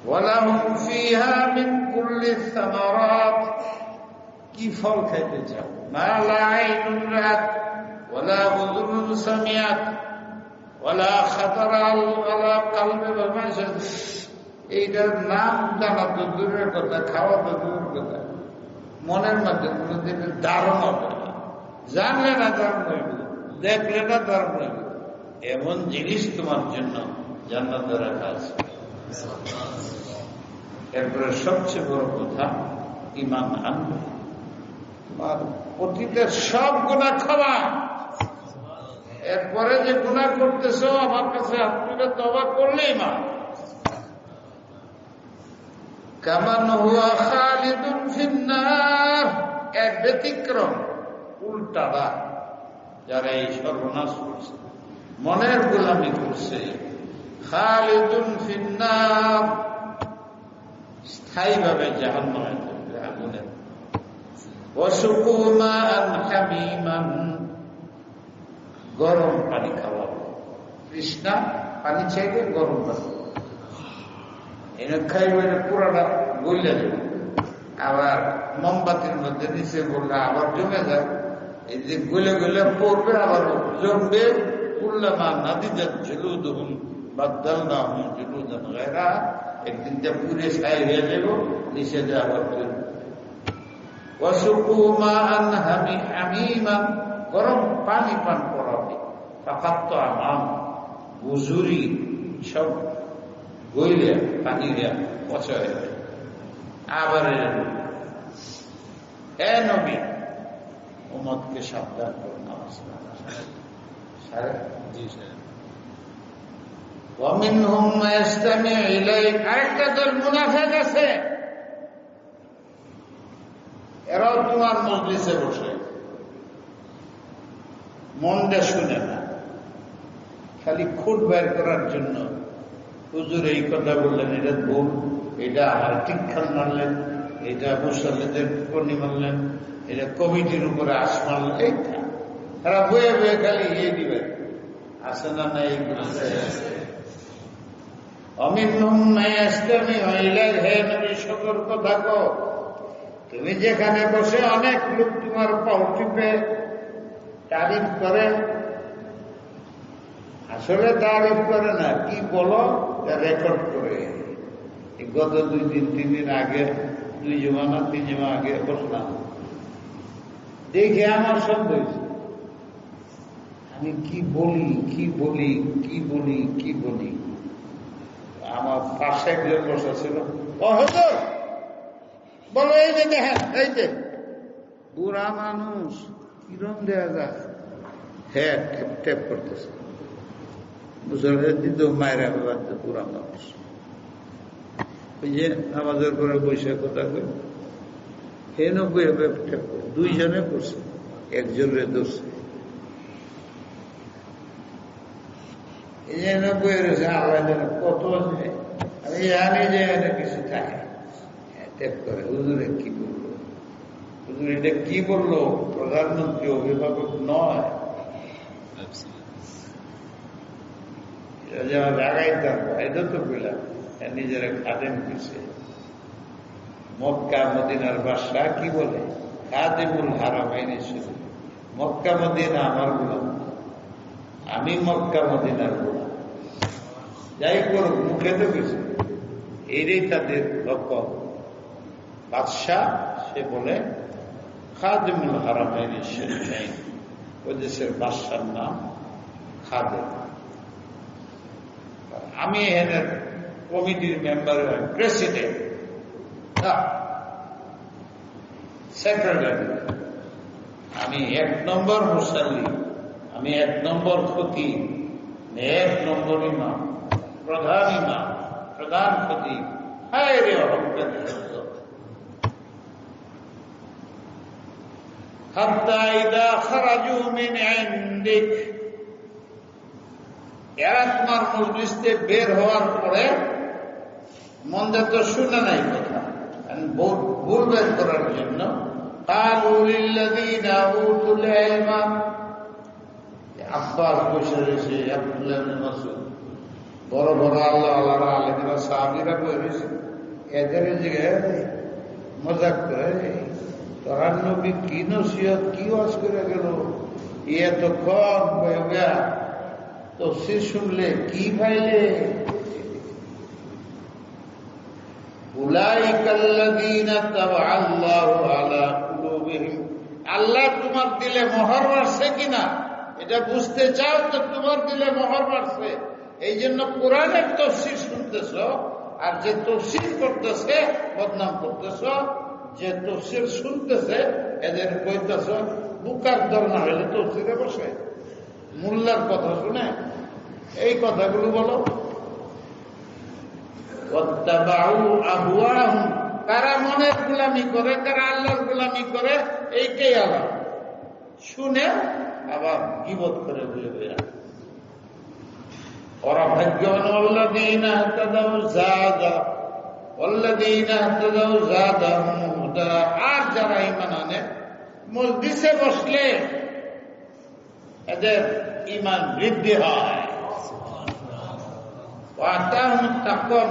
[SPEAKER 1] ওয়ালাহুম ফিহা মিন কুল্লি সামারাত, কি ফল খাইতে চাও? মা লা আইনুন রাত ওয়ালা উযুনুন সামিআত ওয়ালা খাতারা আলা কলবি বাশার। এইটার নাম জানা তো দূরের কথা, খাওয়া তো দূরের কথা, মনের মধ্যে কোনোদিনের ধারণ হবে না। জানলে না ধারণ হইবে, দেখলে না ধারণ হইবে। এমন জিনিস তোমার জন্য জান্নাতে রাখা আছে। এরপরে সবচেয়ে বড় কথা, ঈমান আনবে। তোমার অতীতের সব গুনাহ ক্ষমা। এরপরে যে গুনাহ করতেছো, আমার কাছে আপনাকে তওবা করলেই মা। কামান হুয়া খালিদুন ফিন্নার, এক ব্যতিক্রম, উল্টাটা, যারা এই সর্বনাশ করছে, মনের গোলামি করছে, খালিদুন ফিন্নার, স্থায়ীভাবে জাহান্নামে থাকবে, আগুনে। ওয়াসুকু মাআন হামিমান, গরম পানি খাওয়াবো। তৃষ্ণা, পানি চাইলে গরম পানি এনে খাইবে, পুরাটা গইলে যাবে। আবার মোমবাতির মধ্যে নিচে বললে আবার জমে যায়, এই যে গলে গলে পড়বে, আবার জমবে। কুল্লামা নাদিজাত জুলুদুহুম বাদদালনাহুম জুলুদান গায়রা, একদিন যা পুরে ছাই হয়ে যাব, নিচে যা আবার চলবে। ওয়াসুকু মাআন হামিমান, গরম পানি পান করাবে। পাকাত্ত আমাম বুজুরি সব গইলে পানি পচা হয়ে যায়। আবার এ নবী উম্মতকে সাবধান করুন নামাজ আরেকটা দল মুনাফিক আছে, এরাও তোমার মজলিসে বসে মন দিয়ে শুনে না, খালি খুঁট বের করার জন্য হুজুর এই কথা বললেন, এটা ভুল, এটা আমার টিক্ষণ মারলেন, এটা মুসল্লিদের কর্ণী মারলেন, এটা কমিটির উপরে আস মারলেন, এইটা তারা বয়ে বয়ে খালি ইয়ে দিবে। আসে না না এইগুলো সতর্ক থাকো। তুমি যেখানে বসে অনেক লোক তোমার পাও টিপে তারিফ করে, আসলে তারিফ করে না, কি বলো রেকর্ড করে। গত 2-3 দিন আগে 2 জমা না 3 জমা আগে বসলাম, দেখে আমার সন্দেহ হয়েছে, আমি কি বলি কি বলি কি বলি কি বলি। আমার পাশে একজন বসা ছিল, বলো এই যে দেখেন, এই যে বুড়া মানুষ কিরম দেয়া যায়, হ্যাঁ ট্যাপ করতেছে, মুসলমান দিত মায়েরা বাড়তে বুড়া মানুষ। ওই যে আমাদের ঘরে বসে কথা কই, হে 90 ট্যাপ করে 2 জনে করছে, একজনের দোষে এই যে 90 রয়েছে। আল্লাহ জানে কত আছে, আমি জানি যে এনে কিছু থাকে, ট্যাপ করে। হুজুরে কি বললো, হুজুর এটা কি বললো, প্রধানমন্ত্রী অভিভাবক নয়, এটা রাগাইতাম, এটা তো পেলাম নিজেরা খাদেম কিছু। মক্কা মদিনার বাদশা কি বলে, খাদেমুল হারামাইনি শুধু, মক্কা মদিনা আমার গোলাম, আমি মক্কা মদিনার গোলাম। যাই করুক মুখে তো কিছু, এটাই তাদের লক্ষ্য। বাদশাহ সে বলে খাদেমুল হারামাইনি শরীফাইন, ওই দেশের বাদশার নাম খাদেম। আমি এখানে কমিটির মেম্বার, প্রেসিডেন্ট, সেক্রেটারি, আমি 1 নম্বর মুসাল্লি, আমি 1 নম্বর খতিব, 1 নম্বর ইমাম, প্রধান খতিব। হায় রে অহংকারী শব্দ। হাত্তা ইযা খারাজু মিন ইনদিক, এরা তোমার মজলিসে বের হওয়ার পরে মন্দে তো শুনে নাই কথা, ভুল বের করার জন্য আব্বাস বসে রয়েছে, আব্দুল্লাহ ইবনে মাসউদ, বড় বড় আল্লাহ আল্লাহরা আলেমরা সাহাবীরা বসে রয়েছে, এদের জায়গায় মজাক করে, তোরা নবী কি নসিহত কি ওয়াজ করে গেল, এতক্ষণ বয়া তফসির শুনলে কি পাইলে। আল্লাহ তোমার দিলে মোহর মারছে কিনা এটা বুঝতে চাও তো, তোমার দিলে মোহর মারছে, এই জন্য কোরআনের তফসির শুনতেছ, আর যে তফসির করতেছে বদনাম করতেছ, যে তফসির শুনতেছে এদের কইতেছ বুকার দর না হলে তফসিরে বসে মোল্লার কথা শুনে। এই কথাগুলো বলো। কারা মনের গোলামি করে, কারা আল্লাহর গোলামি করে, এইটাই আলাদা। শুনে আবার গীবত করে বলে বেরা। ওরা ভাগ্যবান, আল্লাযীনা ইহতাদাউ যাদাহুম হুদা। আর যারা ঈমান আনে মজলিসে বসলে এদের ঈমান বৃদ্ধি হয়।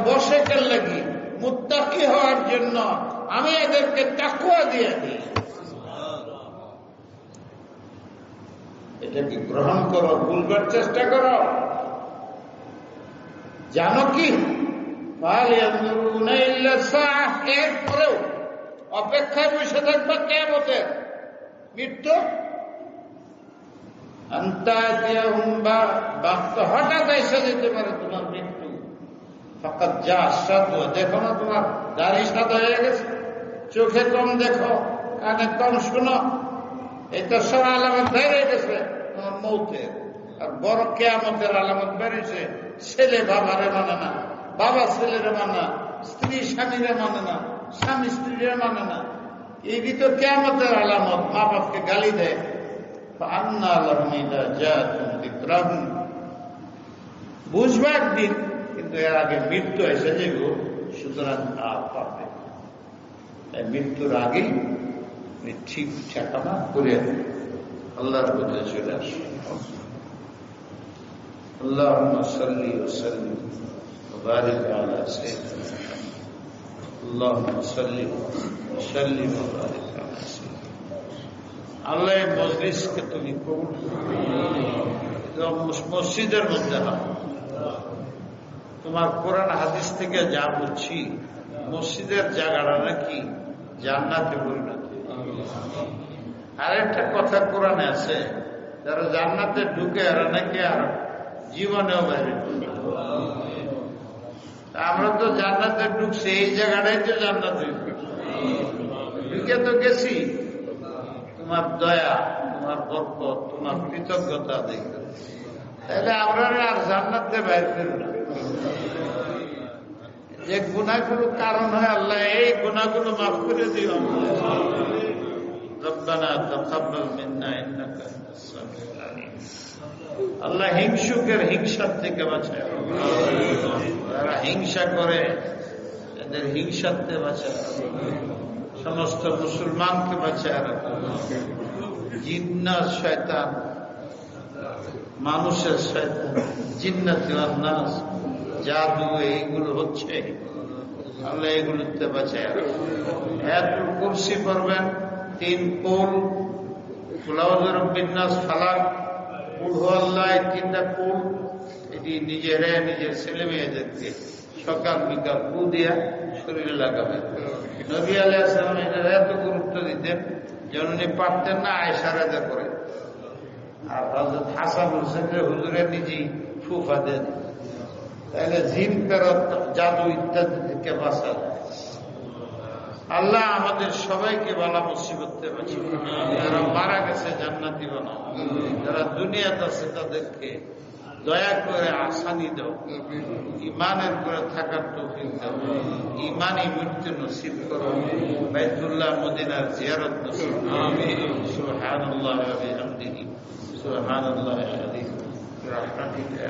[SPEAKER 1] বসে কেন লাগি, মুত্তাকি হওয়ার জন্য আমি এদেরকে তাকওয়া দিয়ে দিই। এটাকে গ্রহণ করো, ভুলবার চেষ্টা করো। জানো কি, এরপরেও অপেক্ষায় বসে থাকবা কিয়ামতের মৃত্যু। হঠাৎ এসে যেতে পারে তোমার মৃত্যু। ফাকাদ যা আশ্বাদ, দেখো না তোমার দাড়ি সাদা হয়ে গেছে, চোখে কম দেখো, কানে কম শুনো, এই তো সব আলামত বেড়ে গেছে তোমার মৌতের। আর বড় কেয়ামতের আলামত বেড়েছে, ছেলে বাবারে মানে না, বাবা ছেলেরে মানে না, স্ত্রী স্বামীরে মানে না, স্বামী স্ত্রীরে মানে না। এই তো কেয়ামতের আলামত। মা বাপকে গালি দেয়, বুঝবা একদিন, কিন্তু এর আগে মৃত্যু এসে যাইব। সুতরাং আর পাবে, মৃত্যুর আগেই ঠিক ঠিকানা করে আল্লাহর প্রতি চলে আসে। اللهم صل وسلم وبارك على سيدنا محمد. اللهم صل وسلم وبارك على سيدنا আল্লাহ মজলিসকে তুমি কবুল করো। মসজিদের মধ্যে তোমার কোরআন হাদিস থেকে যা বুঝছি, মসজিদের জায়গাটা নাকি জান্নাতে পরিণত। আরেকটা কথা কোরআনে আছে, যারা জান্নাতে ঢুকে এরা নাকি আর জীবনেও বাইরে। আমরা তো জান্নাতে ঢুকছি, এই জায়গাটাই তো জান্নাতে ঢুকে তো গেছি। তোমার দয়া, তোমার বরকত, তোমার কৃতজ্ঞতা দেখবে, তাহলে আমরা আর জান্নাতে বাইর করব না। যে গুনাহগুলো কারণ হয়, আল্লাহ এই গুনাহগুলো মাফ করে দিও। রব্বানা তাকাব্বাল মিন্না ইন্নাকা আনতাস সামিউল আলিম। আল্লাহ হিংসুকের হিংসার থেকে বাঁচায়, যারা হিংসা করে এদের হিংসার থেকে বাঁচায়, সমস্ত মুসলমানকে বাঁচায় রাখো। জিন্নাত শয়তান, মানুষের শয়তান, জিন্নাত ওয়ান নাস, জাদু এইগুলো হচ্ছে, আল্লাহ এগুলোতে বাঁচায় রাখো। আয়াতুল কুরসি পড়বেন, 3 কুল, কুল আউযু বিরাব্বিন নাস, ফালাক, কুল হুয়াল্লাহ, 3টা কুল। এটি নিজেরা নিজের ছেলে মেয়েদেরকে সকাল বিকাল কু দিয়া শরীরে লাগাবে। নবী আলাইহিস সালাম এটার এত গুরুত্ব দিতেন যে উনি পারতেন না, আয়েশা রাযা করে। আর হযরত হাসান হোসেনের হুজুরে নিজেই ফুফা দেন। তাহলে জিন ফেরত, জাদু ইত্যাদি থেকে বাঁচা যায়। আল্লাহ আমাদের সবাইকে বালা মুসিবত থেকে বাঁচাও। যারা মারা গেছে জান্নাতি বানাও, যারা দুনিয়াতে আছে তাদেরকে দয়া করে আসানি দাও, ইমানের করে থাকার তৌফিক দাও, ইমানি মৃত্যু নসিব করো, বাইতুল্লাহ মদিনার জিয়ারত নসিব করো। সুবহানাল্লাহি ওয়া বিহামদিহি, সুবহানাল্লাহিল আযীম, বিরহমাতিকা।